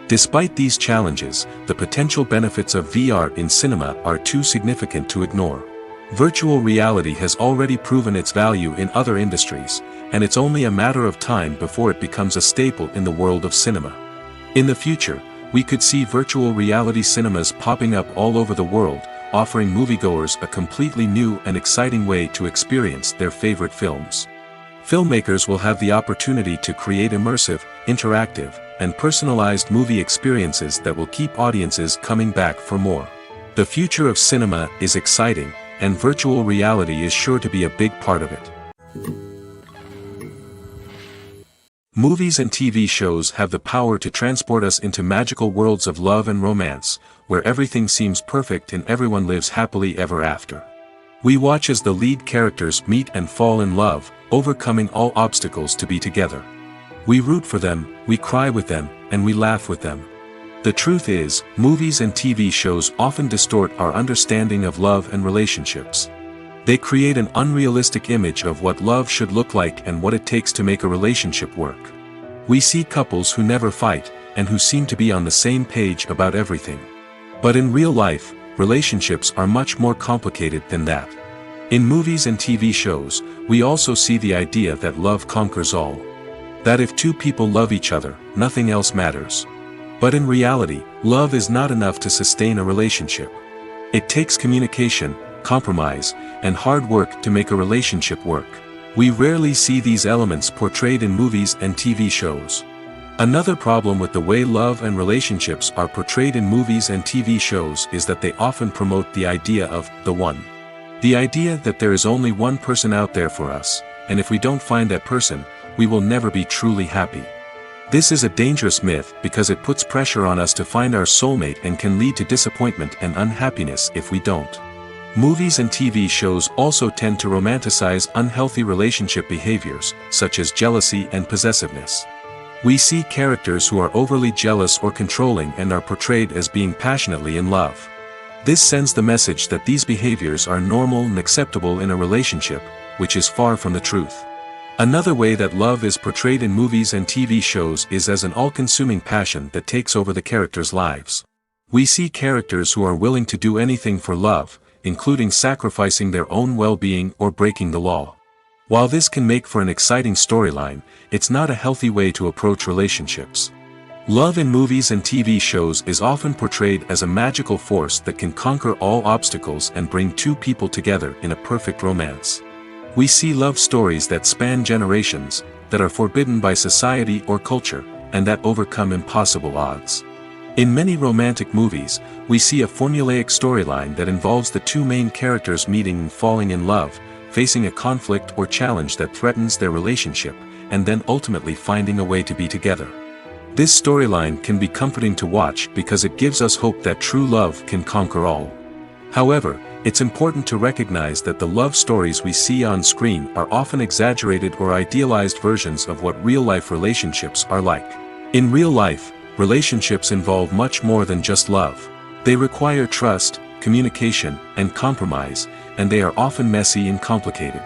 Despite these challenges, the potential benefits of VR in cinema are too significant to ignore. Virtual reality has already proven its value in other industries, and it's only a matter of time before it becomes a staple in the world of cinema. In the future, we could see virtual reality cinemas popping up all over the world, offering moviegoers a completely new and exciting way to experience their favorite films. Filmmakers will have the opportunity to create immersive, interactive, and personalized movie experiences that will keep audiences coming back for more. The future of cinema is exciting, and virtual reality is sure to be a big part of it. Movies and TV shows have the power to transport us into magical worlds of love and romance, where everything seems perfect and everyone lives happily ever after. We watch as the lead characters meet and fall in love, overcoming all obstacles to be together. We root for them, we cry with them, and we laugh with them. The truth is, movies and TV shows often distort our understanding of love and relationships. They create an unrealistic image of what love should look like and what it takes to make a relationship work. We see couples who never fight, and who seem to be on the same page about everything. But in real life, relationships are much more complicated than that. In movies and TV shows, we also see the idea that love conquers all. That if two people love each other, nothing else matters. But in reality, love is not enough to sustain a relationship. It takes communication, compromise, and hard work to make a relationship work. We rarely see these elements portrayed in movies and TV shows. Another problem with the way love and relationships are portrayed in movies and TV shows is that they often promote the idea of the one. The idea that there is only one person out there for us, and if we don't find that person, we will never be truly happy. This is a dangerous myth because it puts pressure on us to find our soulmate and can lead to disappointment and unhappiness if we don't. Movies and TV shows also tend to romanticize unhealthy relationship behaviors, such as jealousy and possessiveness. We see characters who are overly jealous or controlling and are portrayed as being passionately in love. This sends the message that these behaviors are normal and acceptable in a relationship, which is far from the truth. Another way that love is portrayed in movies and TV shows is as an all-consuming passion that takes over the characters' lives. We see characters who are willing to do anything for love, including sacrificing their own well-being or breaking the law. While this can make for an exciting storyline, it's not a healthy way to approach relationships. Love in movies and TV shows is often portrayed as a magical force that can conquer all obstacles and bring two people together in a perfect romance. We see love stories that span generations, that are forbidden by society or culture, and that overcome impossible odds. In many romantic movies, we see a formulaic storyline that involves the two main characters meeting and falling in love, facing a conflict or challenge that threatens their relationship, and then ultimately finding a way to be together. This storyline can be comforting to watch because it gives us hope that true love can conquer all. However, it's important to recognize that the love stories we see on screen are often exaggerated or idealized versions of what real-life relationships are like. In real life, relationships involve much more than just love. They require trust, communication, and compromise, and they are often messy and complicated.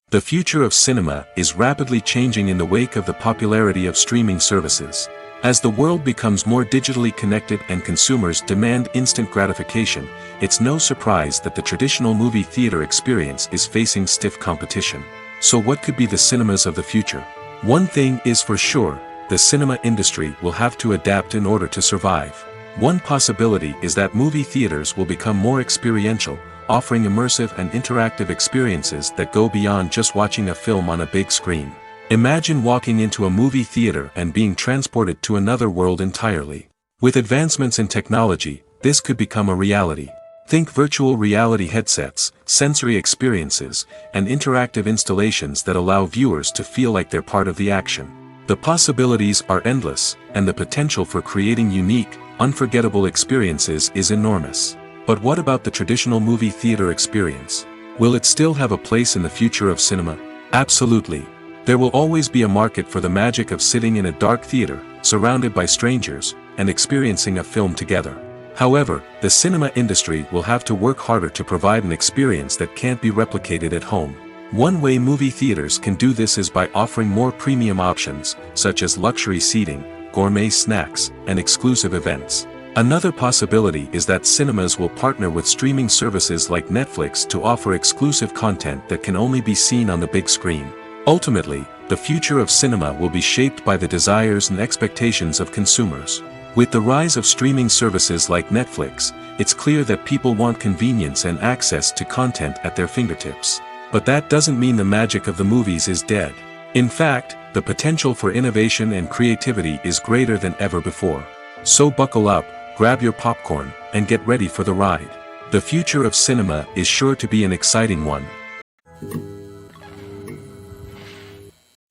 The future of cinema is rapidly changing in the wake of the popularity of streaming services. As the world becomes more digitally connected and consumers demand instant gratification, it's no surprise that the traditional movie theater experience is facing stiff competition. So what could be the cinemas of the future? One thing is for sure, the cinema industry will have to adapt in order to survive. One possibility is that movie theaters will become more experiential, offering immersive and interactive experiences that go beyond just watching a film on a big screen. Imagine walking into a movie theater and being transported to another world entirely. With advancements in technology, this could become a reality. Think virtual reality headsets, sensory experiences, and interactive installations that allow viewers to feel like they're part of the action. The possibilities are endless, and the potential for creating unique, unforgettable experiences is enormous. But what about the traditional movie theater experience? Will it still have a place in the future of cinema? Absolutely. There will always be a market for the magic of sitting in a dark theater, surrounded by strangers, and experiencing a film together. However, the cinema industry will have to work harder to provide an experience that can't be replicated at home. One way movie theaters can do this is by offering more premium options, such as luxury seating, gourmet snacks, and exclusive events. Another possibility is that cinemas will partner with streaming services like Netflix to offer exclusive content that can only be seen on the big screen. Ultimately, the future of cinema will be shaped by the desires and expectations of consumers. With the rise of streaming services like Netflix, it's clear that people want convenience and access to content at their fingertips. But that doesn't mean the magic of the movies is dead. In fact, the potential for innovation and creativity is greater than ever before. So buckle up, grab your popcorn, and get ready for the ride. The future of cinema is sure to be an exciting one.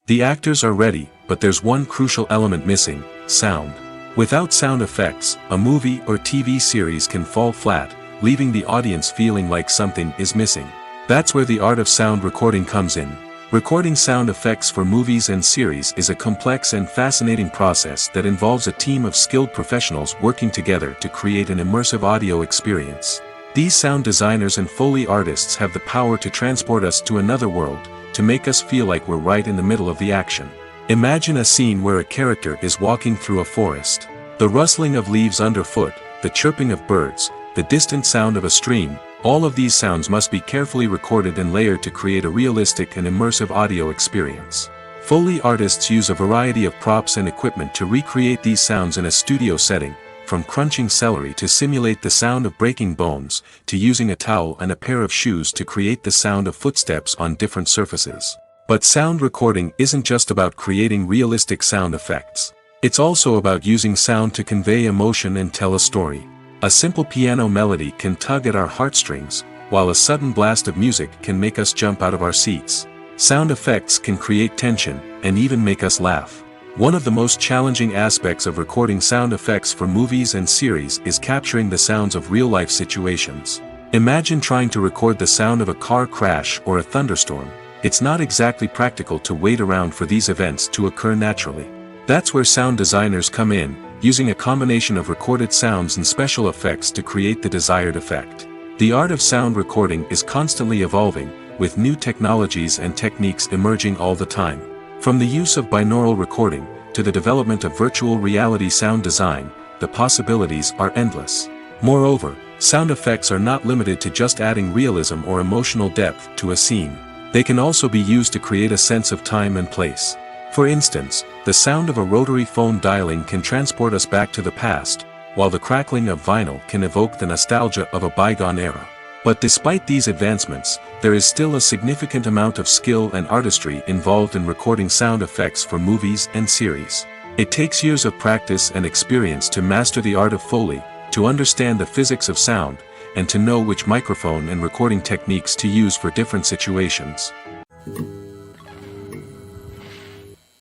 The actors are ready, but there's one crucial element missing: sound. Without sound effects, a movie or TV series can fall flat, leaving the audience feeling like something is missing. That's where the art of sound recording comes in. Recording sound effects for movies and series is a complex and fascinating process that involves a team of skilled professionals working together to create an immersive audio experience. These sound designers and Foley artists have the power to transport us to another world, to make us feel like we're right in the middle of the action. Imagine a scene where a character is walking through a forest. The rustling of leaves underfoot, the chirping of birds, the distant sound of a stream, all of these sounds must be carefully recorded and layered to create a realistic and immersive audio experience. Foley artists use a variety of props and equipment to recreate these sounds in a studio setting, from crunching celery to simulate the sound of breaking bones, to using a towel and a pair of shoes to create the sound of footsteps on different surfaces. But sound recording isn't just about creating realistic sound effects. It's also about using sound to convey emotion and tell a story. A simple piano melody can tug at our heartstrings, while a sudden blast of music can make us jump out of our seats. Sound effects can create tension, and even make us laugh. One of the most challenging aspects of recording sound effects for movies and series is capturing the sounds of real-life situations. Imagine trying to record the sound of a car crash or a thunderstorm. It's not exactly practical to wait around for these events to occur naturally. That's where sound designers come in, using a combination of recorded sounds and special effects to create the desired effect. The art of sound recording is constantly evolving, with new technologies and techniques emerging all the time. From the use of binaural recording, to the development of virtual reality sound design, the possibilities are endless. Moreover, sound effects are not limited to just adding realism or emotional depth to a scene. They can also be used to create a sense of time and place. For instance, the sound of a rotary phone dialing can transport us back to the past, while the crackling of vinyl can evoke the nostalgia of a bygone era. But despite these advancements, there is still a significant amount of skill and artistry involved in recording sound effects for movies and series. It takes years of practice and experience to master the art of Foley, to understand the physics of sound, and to know which microphone and recording techniques to use for different situations.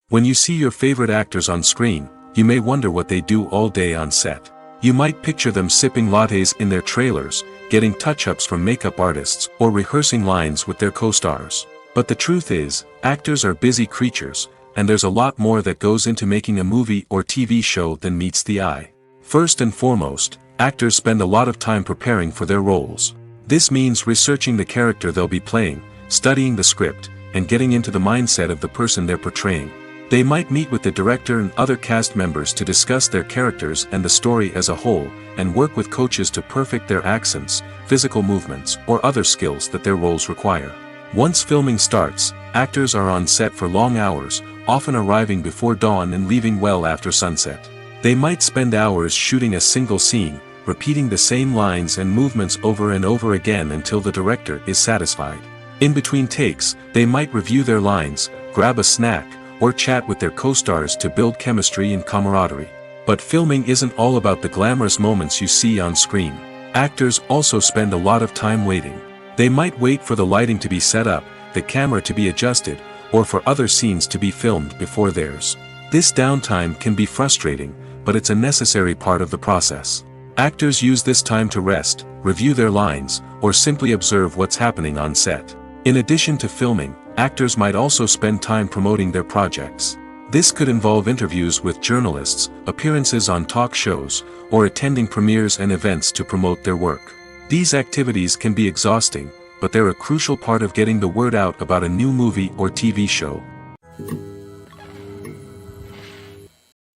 When you see your favorite actors on screen, you may wonder what they do all day on set. You might picture them sipping lattes in their trailers, getting touch-ups from makeup artists, or rehearsing lines with their co-stars. But the truth is, actors are busy creatures, and there's a lot more that goes into making a movie or TV show than meets the eye. First and foremost, actors spend a lot of time preparing for their roles. This means researching the character they'll be playing, studying the script, and getting into the mindset of the person they're portraying. They might meet with the director and other cast members to discuss their characters and the story as a whole, and work with coaches to perfect their accents, physical movements, or other skills that their roles require. Once filming starts, actors are on set for long hours, often arriving before dawn and leaving well after sunset. They might spend hours shooting a single scene, repeating the same lines and movements over and over again until the director is satisfied. In between takes, they might review their lines, grab a snack, or chat with their co-stars to build chemistry and camaraderie. But filming isn't all about the glamorous moments you see on screen. Actors also spend a lot of time waiting. They might wait for the lighting to be set up, the camera to be adjusted, or for other scenes to be filmed before theirs. This downtime can be frustrating, but it's a necessary part of the process. Actors use this time to rest, review their lines, or simply observe what's happening on set. In addition to filming, actors might also spend time promoting their projects. This could involve interviews with journalists, appearances on talk shows, or attending premieres and events to promote their work. These activities can be exhausting, but they're a crucial part of getting the word out about a new movie or TV show.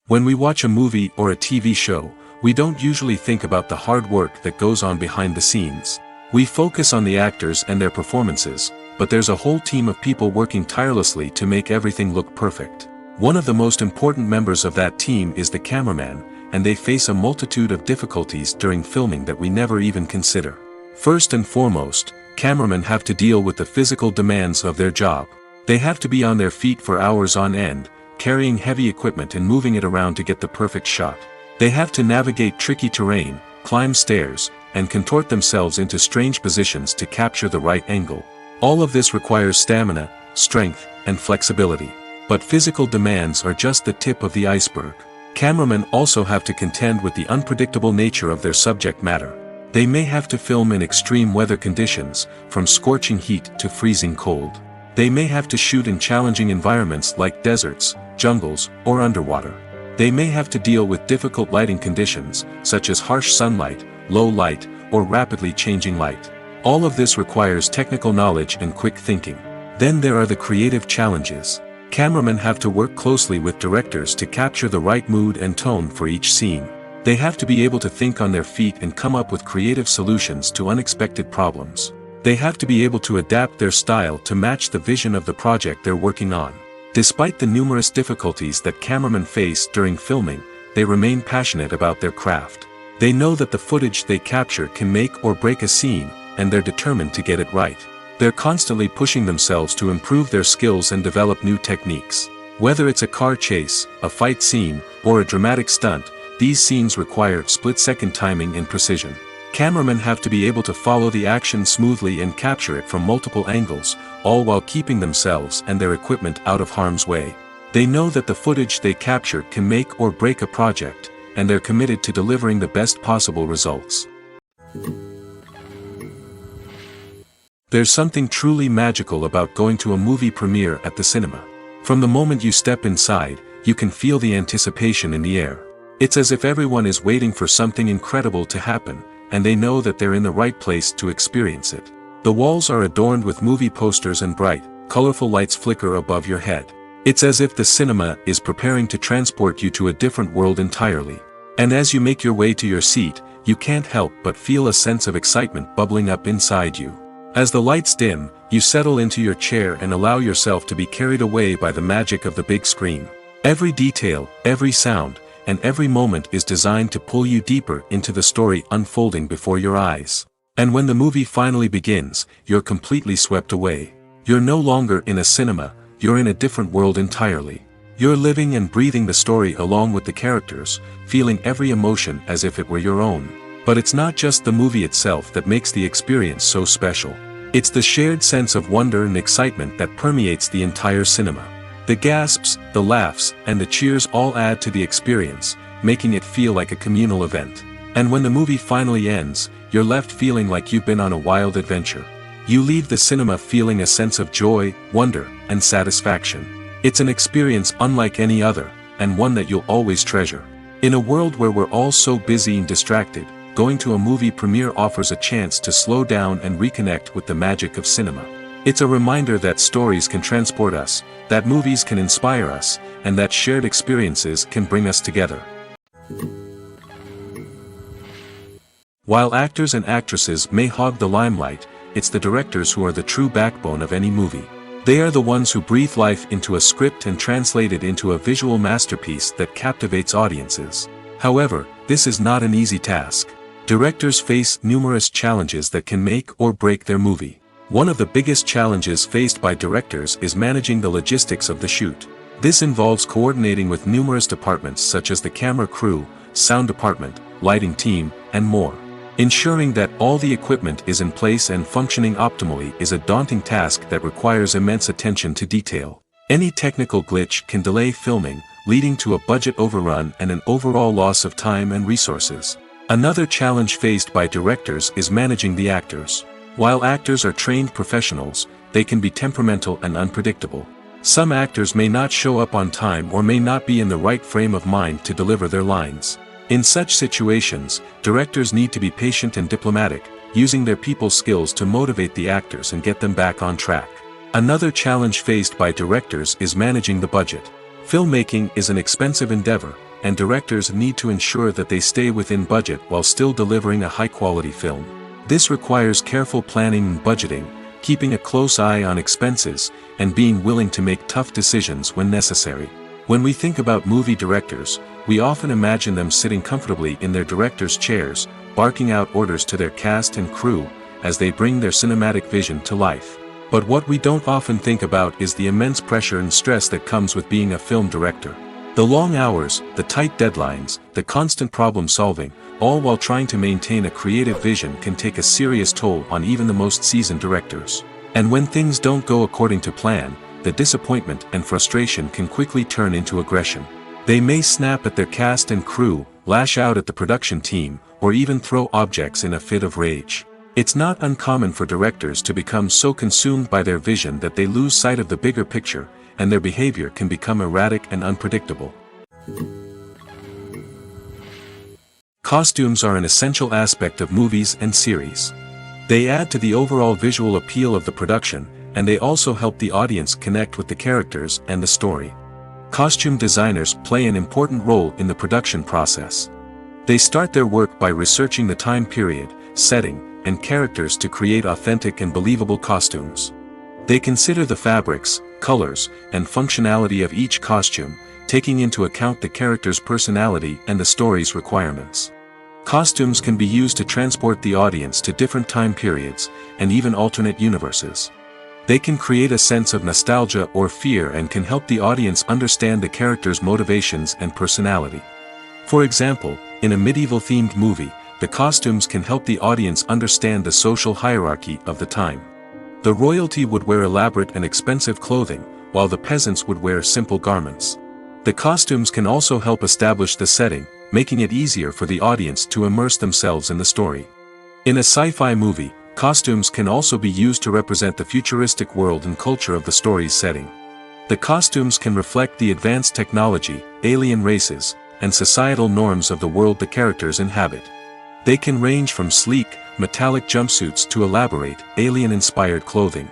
When we watch a movie or a TV show, we don't usually think about the hard work that goes on behind the scenes. We focus on the actors and their performances, but there's a whole team of people working tirelessly to make everything look perfect. One of the most important members of that team is the cameraman, and they face a multitude of difficulties during filming that we never even consider. First and foremost, cameramen have to deal with the physical demands of their job. They have to be on their feet for hours on end, carrying heavy equipment and moving it around to get the perfect shot. They have to navigate tricky terrain, climb stairs, and contort themselves into strange positions to capture the right angle. All of this requires stamina, strength, and flexibility. But physical demands are just the tip of the iceberg. Cameramen also have to contend with the unpredictable nature of their subject matter. They may have to film in extreme weather conditions, from scorching heat to freezing cold. They may have to shoot in challenging environments like deserts, jungles, or underwater. They may have to deal with difficult lighting conditions, such as harsh sunlight, low light, or rapidly changing light. All of this requires technical knowledge and quick thinking. Then there are the creative challenges. Cameramen have to work closely with directors to capture the right mood and tone for each scene. They have to be able to think on their feet and come up with creative solutions to unexpected problems. They have to be able to adapt their style to match the vision of the project they're working on. Despite the numerous difficulties that cameramen face during filming, they remain passionate about their craft. They know that the footage they capture can make or break a scene, and they're determined to get it right. They're constantly pushing themselves to improve their skills and develop new techniques. Whether it's a car chase, a fight scene, or a dramatic stunt, these scenes require split-second timing and precision. Cameramen have to be able to follow the action smoothly and capture it from multiple angles, all while keeping themselves and their equipment out of harm's way. They know that the footage they capture can make or break a project, and they're committed to delivering the best possible results. There's something truly magical about going to a movie premiere at the cinema. From the moment you step inside, you can feel the anticipation in the air. It's as if everyone is waiting for something incredible to happen, and they know that they're in the right place to experience it. The walls are adorned with movie posters and bright, colorful lights flicker above your head. It's as if the cinema is preparing to transport you to a different world entirely. And as you make your way to your seat, you can't help but feel a sense of excitement bubbling up inside you. As the lights dim, you settle into your chair and allow yourself to be carried away by the magic of the big screen. Every detail, every sound, and every moment is designed to pull you deeper into the story unfolding before your eyes. And when the movie finally begins, you're completely swept away. You're no longer in a cinema, you're in a different world entirely. You're living and breathing the story along with the characters, feeling every emotion as if it were your own. But it's not just the movie itself that makes the experience so special. It's the shared sense of wonder and excitement that permeates the entire cinema. The gasps, the laughs, and the cheers all add to the experience, making it feel like a communal event. And when the movie finally ends, you're left feeling like you've been on a wild adventure. You leave the cinema feeling a sense of joy, wonder, and satisfaction. It's an experience unlike any other, and one that you'll always treasure. In a world where we're all so busy and distracted, going to a movie premiere offers a chance to slow down and reconnect with the magic of cinema. It's a reminder that stories can transport us, that movies can inspire us, and that shared experiences can bring us together. While actors and actresses may hog the limelight, it's the directors who are the true backbone of any movie. They are the ones who breathe life into a script and translate it into a visual masterpiece that captivates audiences. However, this is not an easy task. Directors face numerous challenges that can make or break their movie. One of the biggest challenges faced by directors is managing the logistics of the shoot. This involves coordinating with numerous departments such as the camera crew, sound department, lighting team, and more. Ensuring that all the equipment is in place and functioning optimally is a daunting task that requires immense attention to detail. Any technical glitch can delay filming, leading to a budget overrun and an overall loss of time and resources. Another challenge faced by directors is managing the actors. While actors are trained professionals, they can be temperamental and unpredictable. Some actors may not show up on time or may not be in the right frame of mind to deliver their lines. In such situations, directors need to be patient and diplomatic, using their people skills to motivate the actors and get them back on track. Another challenge faced by directors is managing the budget. Filmmaking is an expensive endeavor, and directors need to ensure that they stay within budget while still delivering a high-quality film. This requires careful planning and budgeting, keeping a close eye on expenses, and being willing to make tough decisions when necessary. When we think about movie directors, we often imagine them sitting comfortably in their director's chairs, barking out orders to their cast and crew, as they bring their cinematic vision to life. But what we don't often think about is the immense pressure and stress that comes with being a film director. The long hours, the tight deadlines, the constant problem solving, all while trying to maintain a creative vision can take a serious toll on even the most seasoned directors. And when things don't go according to plan, the disappointment and frustration can quickly turn into aggression. They may snap at their cast and crew, lash out at the production team, or even throw objects in a fit of rage. It's not uncommon for directors to become so consumed by their vision that they lose sight of the bigger picture, and their behavior can become erratic and unpredictable. Costumes are an essential aspect of movies and series. They add to the overall visual appeal of the production, and they also help the audience connect with the characters and the story. Costume designers play an important role in the production process. They start their work by researching the time period, setting, and characters to create authentic and believable costumes. They consider the fabrics, colors, and functionality of each costume, taking into account the character's personality and the story's requirements. Costumes can be used to transport the audience to different time periods, and even alternate universes. They can create a sense of nostalgia or fear and can help the audience understand the character's motivations and personality. For example, in a medieval-themed movie, the costumes can help the audience understand the social hierarchy of the time. The royalty would wear elaborate and expensive clothing, while the peasants would wear simple garments. The costumes can also help establish the setting, making it easier for the audience to immerse themselves in the story. In a sci-fi movie, costumes can also be used to represent the futuristic world and culture of the story's setting. The costumes can reflect the advanced technology, alien races, and societal norms of the world the characters inhabit. They can range from sleek, metallic jumpsuits to elaborate, alien-inspired clothing.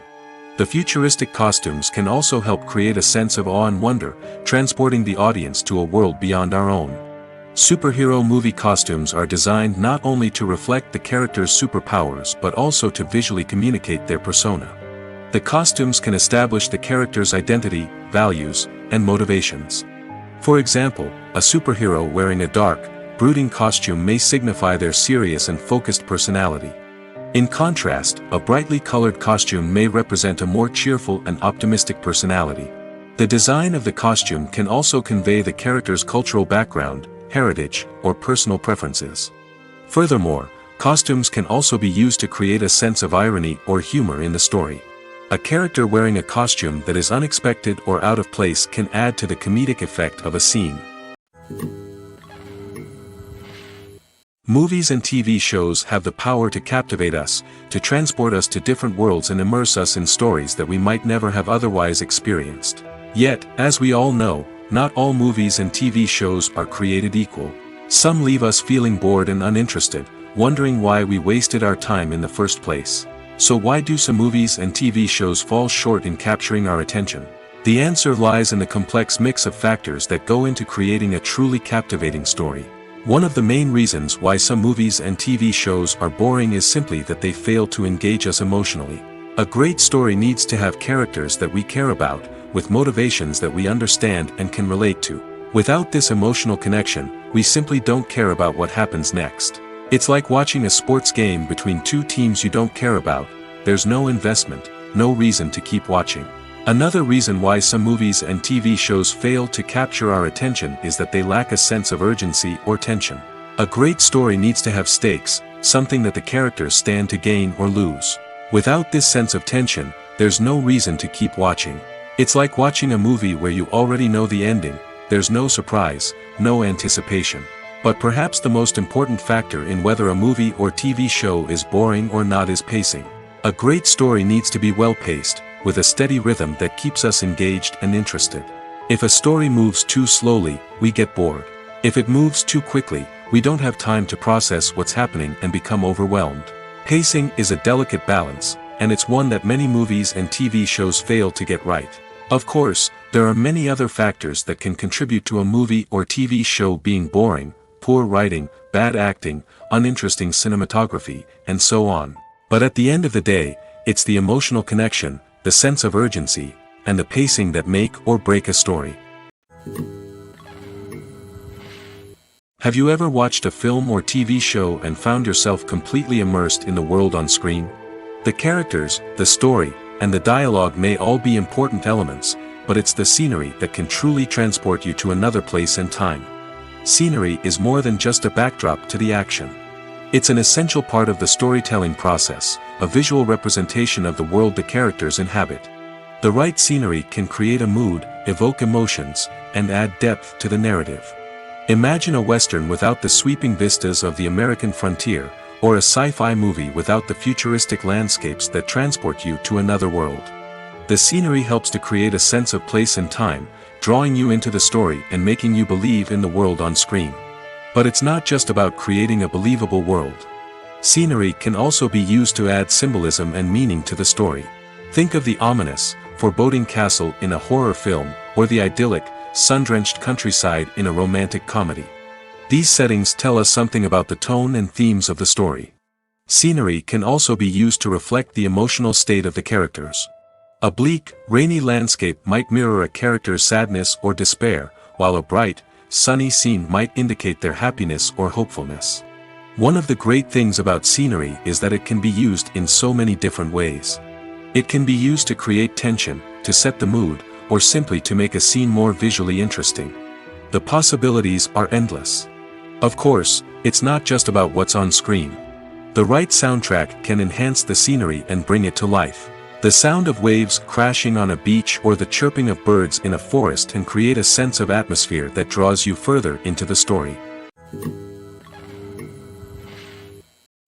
The futuristic costumes can also help create a sense of awe and wonder, transporting the audience to a world beyond our own. Superhero movie costumes are designed not only to reflect the character's superpowers but also to visually communicate their persona. The costumes can establish the character's identity, values, and motivations. For example, a superhero wearing a dark, brooding costume may signify their serious and focused personality. In contrast, a brightly colored costume may represent a more cheerful and optimistic personality. The design of the costume can also convey the character's cultural background, heritage, or personal preferences. Furthermore, costumes can also be used to create a sense of irony or humor in the story. A character wearing a costume that is unexpected or out of place can add to the comedic effect of a scene. Movies and TV shows have the power to captivate us, to transport us to different worlds and immerse us in stories that we might never have otherwise experienced. Yet, as we all know, not all movies and TV shows are created equal. Some leave us feeling bored and uninterested, wondering why we wasted our time in the first place. So why do some movies and TV shows fall short in capturing our attention? The answer lies in the complex mix of factors that go into creating a truly captivating story. One of the main reasons why some movies and TV shows are boring is simply that they fail to engage us emotionally. A great story needs to have characters that we care about, with motivations that we understand and can relate to. Without this emotional connection, we simply don't care about what happens next. It's like watching a sports game between two teams you don't care about. There's no investment, no reason to keep watching. Another reason why some movies and TV shows fail to capture our attention is that they lack a sense of urgency or tension. A great story needs to have stakes, something that the characters stand to gain or lose. Without this sense of tension, there's no reason to keep watching. It's like watching a movie where you already know the ending. There's no surprise, no anticipation. But perhaps the most important factor in whether a movie or TV show is boring or not is pacing. A great story needs to be well-paced, with a steady rhythm that keeps us engaged and interested. If a story moves too slowly, we get bored. If it moves too quickly, we don't have time to process what's happening and become overwhelmed. Pacing is a delicate balance, and it's one that many movies and TV shows fail to get right. Of course, there are many other factors that can contribute to a movie or TV show being boring: poor writing, bad acting, uninteresting cinematography, and so on. But at the end of the day, it's the emotional connection, the sense of urgency, and the pacing that make or break a story. Have you ever watched a film or TV show and found yourself completely immersed in the world on screen? The characters, the story, and the dialogue may all be important elements, but it's the scenery that can truly transport you to another place and time. Scenery is more than just a backdrop to the action. It's an essential part of the storytelling process, a visual representation of the world the characters inhabit. The right scenery can create a mood, evoke emotions, and add depth to the narrative. Imagine a Western without the sweeping vistas of the American frontier, or a sci-fi movie without the futuristic landscapes that transport you to another world. The scenery helps to create a sense of place and time, drawing you into the story and making you believe in the world on screen. But it's not just about creating a believable world. Scenery can also be used to add symbolism and meaning to the story. Think of the ominous, foreboding castle in a horror film, or the idyllic, sun-drenched countryside in a romantic comedy. These settings tell us something about the tone and themes of the story. Scenery can also be used to reflect the emotional state of the characters. A bleak, rainy landscape might mirror a character's sadness or despair, while a bright, sunny scene might indicate their happiness or hopefulness. One of the great things about scenery is that it can be used in so many different ways. It can be used to create tension, to set the mood, or simply to make a scene more visually interesting. The possibilities are endless. Of course, it's not just about what's on screen. The right soundtrack can enhance the scenery and bring it to life. The sound of waves crashing on a beach or the chirping of birds in a forest can create a sense of atmosphere that draws you further into the story.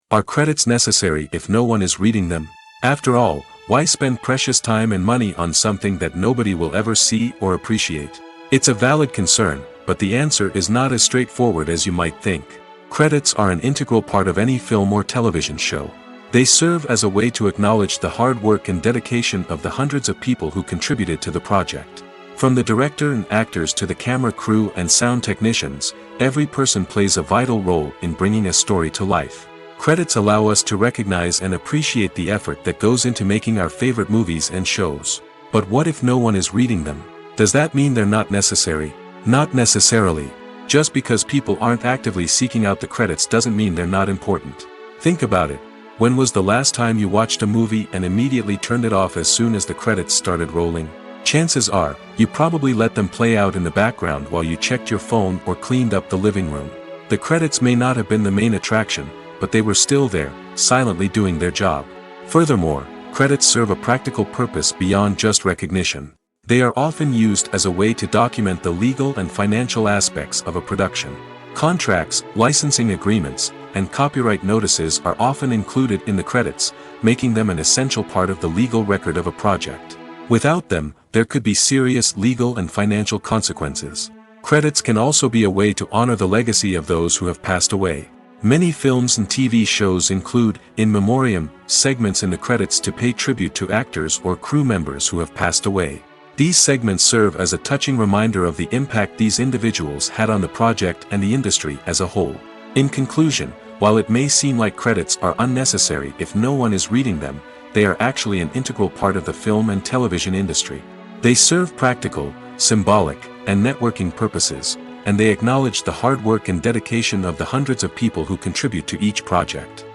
Are credits necessary if no one is reading them? After all, why spend precious time and money on something that nobody will ever see or appreciate? It's a valid concern, but the answer is not as straightforward as you might think. Credits are an integral part of any film or television show. They serve as a way to acknowledge the hard work and dedication of the hundreds of people who contributed to the project. From the director and actors to the camera crew and sound technicians, every person plays a vital role in bringing a story to life. Credits allow us to recognize and appreciate the effort that goes into making our favorite movies and shows. But what if no one is reading them? Does that mean they're not necessary? Not necessarily. Just because people aren't actively seeking out the credits doesn't mean they're not important. Think about it. When was the last time you watched a movie and immediately turned it off as soon as the credits started rolling? Chances are, you probably let them play out in the background while you checked your phone or cleaned up the living room. The credits may not have been the main attraction, but they were still there, silently doing their job. Furthermore, credits serve a practical purpose beyond just recognition. They are often used as a way to document the legal and financial aspects of a production. Contracts, licensing agreements, and copyright notices are often included in the credits, making them an essential part of the legal record of a project. Without them, there could be serious legal and financial consequences. Credits can also be a way to honor the legacy of those who have passed away. Many films and TV shows include, in memoriam, segments in the credits to pay tribute to actors or crew members who have passed away. These segments serve as a touching reminder of the impact these individuals had on the project and the industry as a whole. In conclusion, while it may seem like credits are unnecessary if no one is reading them, they are actually an integral part of the film and television industry. They serve practical, symbolic, and networking purposes, and they acknowledge the hard work and dedication of the hundreds of people who contribute to each project.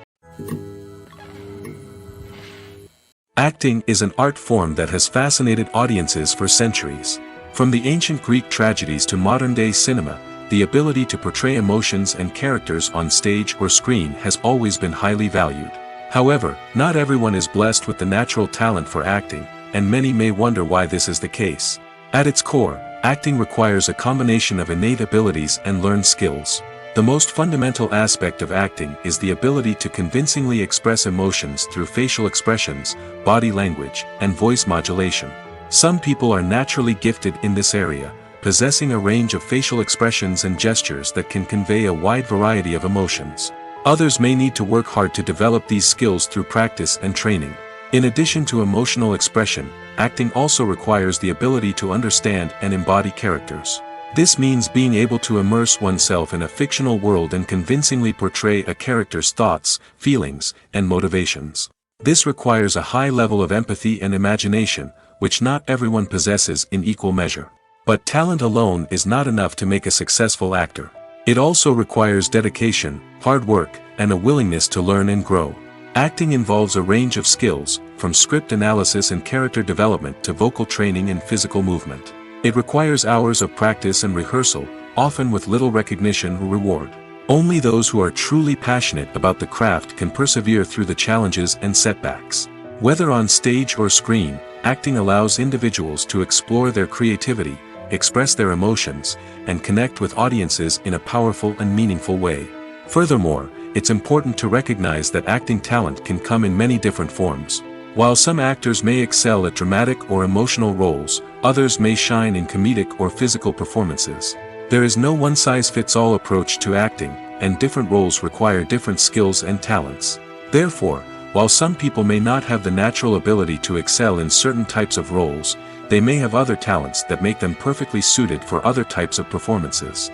Acting is an art form that has fascinated audiences for centuries. From the ancient Greek tragedies to modern-day cinema, the ability to portray emotions and characters on stage or screen has always been highly valued. However, not everyone is blessed with the natural talent for acting, and many may wonder why this is the case. At its core, acting requires a combination of innate abilities and learned skills. The most fundamental aspect of acting is the ability to convincingly express emotions through facial expressions, body language, and voice modulation. Some people are naturally gifted in this area, possessing a range of facial expressions and gestures that can convey a wide variety of emotions. Others may need to work hard to develop these skills through practice and training. In addition to emotional expression, acting also requires the ability to understand and embody characters. This means being able to immerse oneself in a fictional world and convincingly portray a character's thoughts, feelings, and motivations. This requires a high level of empathy and imagination, which not everyone possesses in equal measure. But talent alone is not enough to make a successful actor. It also requires dedication, hard work, and a willingness to learn and grow. Acting involves a range of skills, from script analysis and character development to vocal training and physical movement. It requires hours of practice and rehearsal, often with little recognition or reward. Only those who are truly passionate about the craft can persevere through the challenges and setbacks. Whether on stage or screen, acting allows individuals to explore their creativity, express their emotions, and connect with audiences in a powerful and meaningful way. Furthermore, it's important to recognize that acting talent can come in many different forms. While some actors may excel at dramatic or emotional roles, others may shine in comedic or physical performances. There is no one-size-fits-all approach to acting, and different roles require different skills and talents. Therefore, while some people may not have the natural ability to excel in certain types of roles, they may have other talents that make them perfectly suited for other types of performances.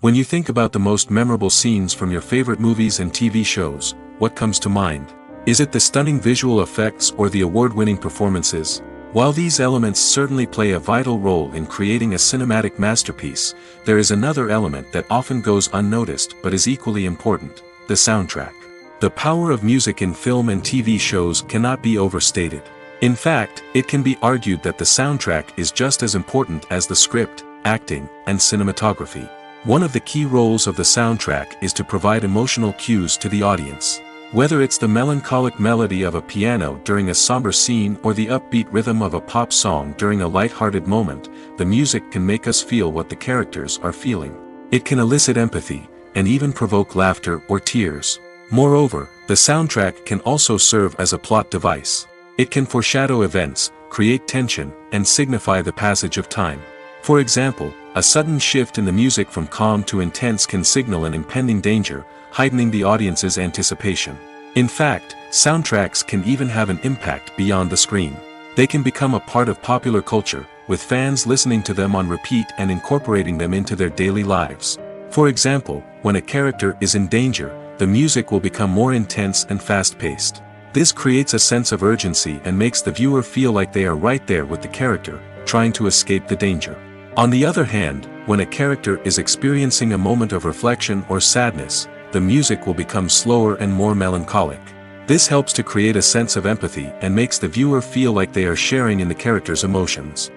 When you think about the most memorable scenes from your favorite movies and TV shows, what comes to mind? Is it the stunning visual effects or the award-winning performances? While these elements certainly play a vital role in creating a cinematic masterpiece, there is another element that often goes unnoticed but is equally important: the soundtrack. The power of music in film and TV shows cannot be overstated. In fact, it can be argued that the soundtrack is just as important as the script, acting, and cinematography. One of the key roles of the soundtrack is to provide emotional cues to the audience. Whether it's the melancholic melody of a piano during a somber scene or the upbeat rhythm of a pop song during a lighthearted moment, the music can make us feel what the characters are feeling. It can elicit empathy, and even provoke laughter or tears. Moreover, the soundtrack can also serve as a plot device. It can foreshadow events, create tension, and signify the passage of time. For example, a sudden shift in the music from calm to intense can signal an impending danger, heightening the audience's anticipation. In fact, soundtracks can even have an impact beyond the screen. They can become a part of popular culture, with fans listening to them on repeat and incorporating them into their daily lives. For example, when a character is in danger, the music will become more intense and fast-paced. This creates a sense of urgency and makes the viewer feel like they are right there with the character, trying to escape the danger. On the other hand, when a character is experiencing a moment of reflection or sadness, the music will become slower and more melancholic. This helps to create a sense of empathy and makes the viewer feel like they are sharing in the character's emotions.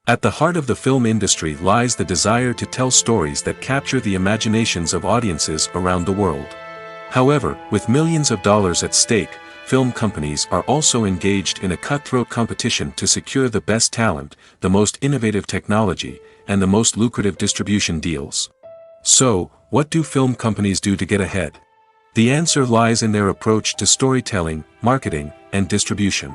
At the heart of the film industry lies the desire to tell stories that capture the imaginations of audiences around the world. However, with millions of dollars at stake, film companies are also engaged in a cutthroat competition to secure the best talent, the most innovative technology, and the most lucrative distribution deals. So, what do film companies do to get ahead? The answer lies in their approach to storytelling, marketing, and distribution.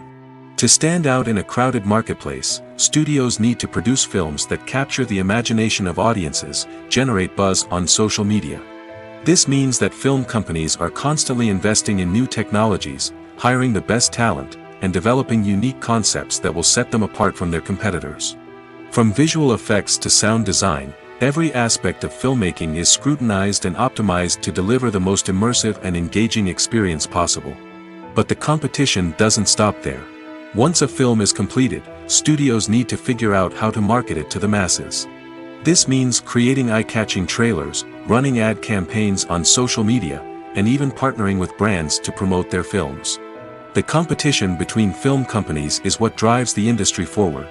To stand out in a crowded marketplace, studios need to produce films that capture the imagination of audiences, generate buzz on social media. This means that film companies are constantly investing in new technologies, hiring the best talent, and developing unique concepts that will set them apart from their competitors. From visual effects to sound design, every aspect of filmmaking is scrutinized and optimized to deliver the most immersive and engaging experience possible. But the competition doesn't stop there. Once a film is completed, studios need to figure out how to market it to the masses. This means creating eye-catching trailers, running ad campaigns on social media, and even partnering with brands to promote their films. The competition between film companies is what drives the industry forward.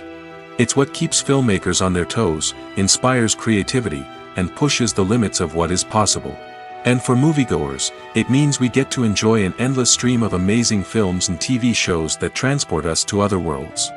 It's what keeps filmmakers on their toes, inspires creativity, and pushes the limits of what is possible. And for moviegoers, it means we get to enjoy an endless stream of amazing films and TV shows that transport us to other worlds.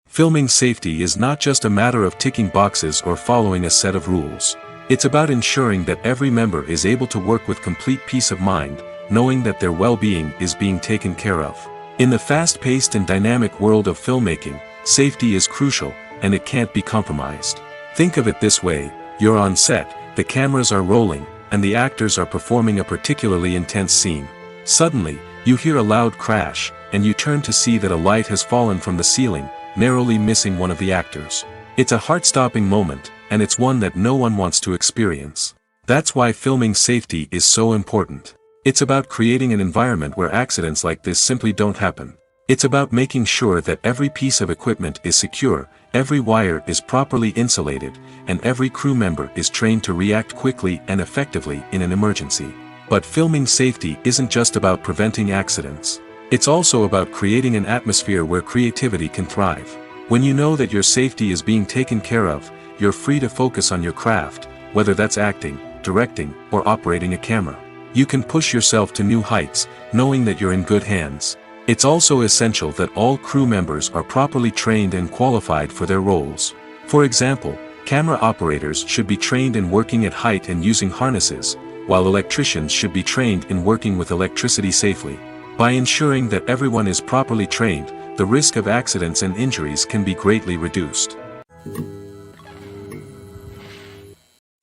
Filming safety is not just a matter of ticking boxes or following a set of rules. It's about ensuring that every member is able to work with complete peace of mind, knowing that their well-being is being taken care of. In the fast-paced and dynamic world of filmmaking, safety is crucial, and it can't be compromised. Think of it this way: you're on set, the cameras are rolling, and the actors are performing a particularly intense scene. Suddenly, you hear a loud crash, and you turn to see that a light has fallen from the ceiling, narrowly missing one of the actors. It's a heart-stopping moment, and it's one that no one wants to experience. That's why filming safety is so important. It's about creating an environment where accidents like this simply don't happen. It's about making sure that every piece of equipment is secure, every wire is properly insulated, and every crew member is trained to react quickly and effectively in an emergency. But filming safety isn't just about preventing accidents. It's also about creating an atmosphere where creativity can thrive. When you know that your safety is being taken care of, you're free to focus on your craft, whether that's acting, directing, or operating a camera. You can push yourself to new heights, knowing that you're in good hands. It's also essential that all crew members are properly trained and qualified for their roles. For example, camera operators should be trained in working at height and using harnesses, while electricians should be trained in working with electricity safely. By ensuring that everyone is properly trained, the risk of accidents and injuries can be greatly reduced.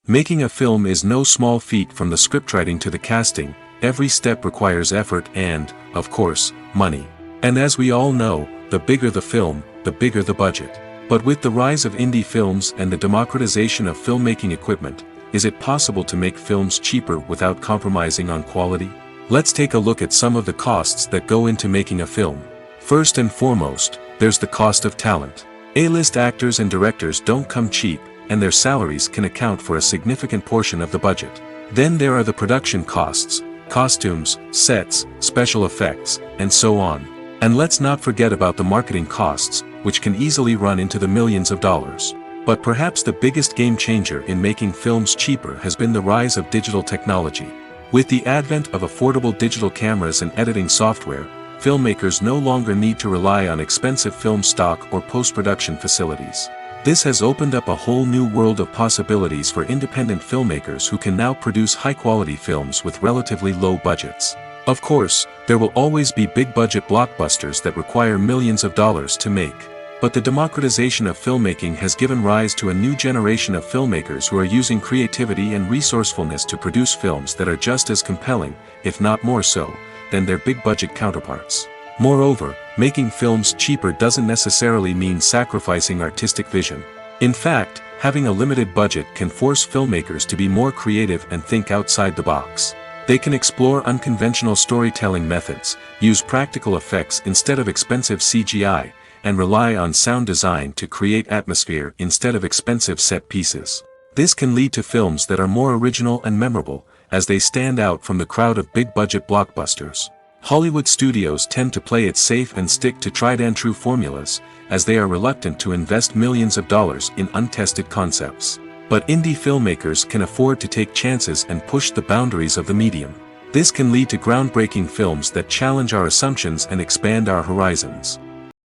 Making a film is no small feat. From the scriptwriting to the casting, every step requires effort and, of course, money. And as we all know, the bigger the film, the bigger the budget. But with the rise of indie films and the democratization of filmmaking equipment, is it possible to make films cheaper without compromising on quality? Let's take a look at some of the costs that go into making a film. First and foremost, there's the cost of talent. A-list actors and directors don't come cheap, and their salaries can account for a significant portion of the budget. Then there are the production costs, costumes, sets, special effects, and so on. And let's not forget about the marketing costs, which can easily run into the millions of dollars. But perhaps the biggest game changer in making films cheaper has been the rise of digital technology. With the advent of affordable digital cameras and editing software, filmmakers no longer need to rely on expensive film stock or post-production facilities. This has opened up a whole new world of possibilities for independent filmmakers who can now produce high-quality films with relatively low budgets. Of course, there will always be big-budget blockbusters that require millions of dollars to make. But the democratization of filmmaking has given rise to a new generation of filmmakers who are using creativity and resourcefulness to produce films that are just as compelling, if not more so, than their big-budget counterparts. Moreover, making films cheaper doesn't necessarily mean sacrificing artistic vision. In fact, having a limited budget can force filmmakers to be more creative and think outside the box. They can explore unconventional storytelling methods, use practical effects instead of expensive CGI, and rely on sound design to create atmosphere instead of expensive set pieces. This can lead to films that are more original and memorable, as they stand out from the crowd of big-budget blockbusters. Hollywood studios tend to play it safe and stick to tried-and-true formulas, as they are reluctant to invest millions of dollars in untested concepts. But indie filmmakers can afford to take chances and push the boundaries of the medium. This can lead to groundbreaking films that challenge our assumptions and expand our horizons.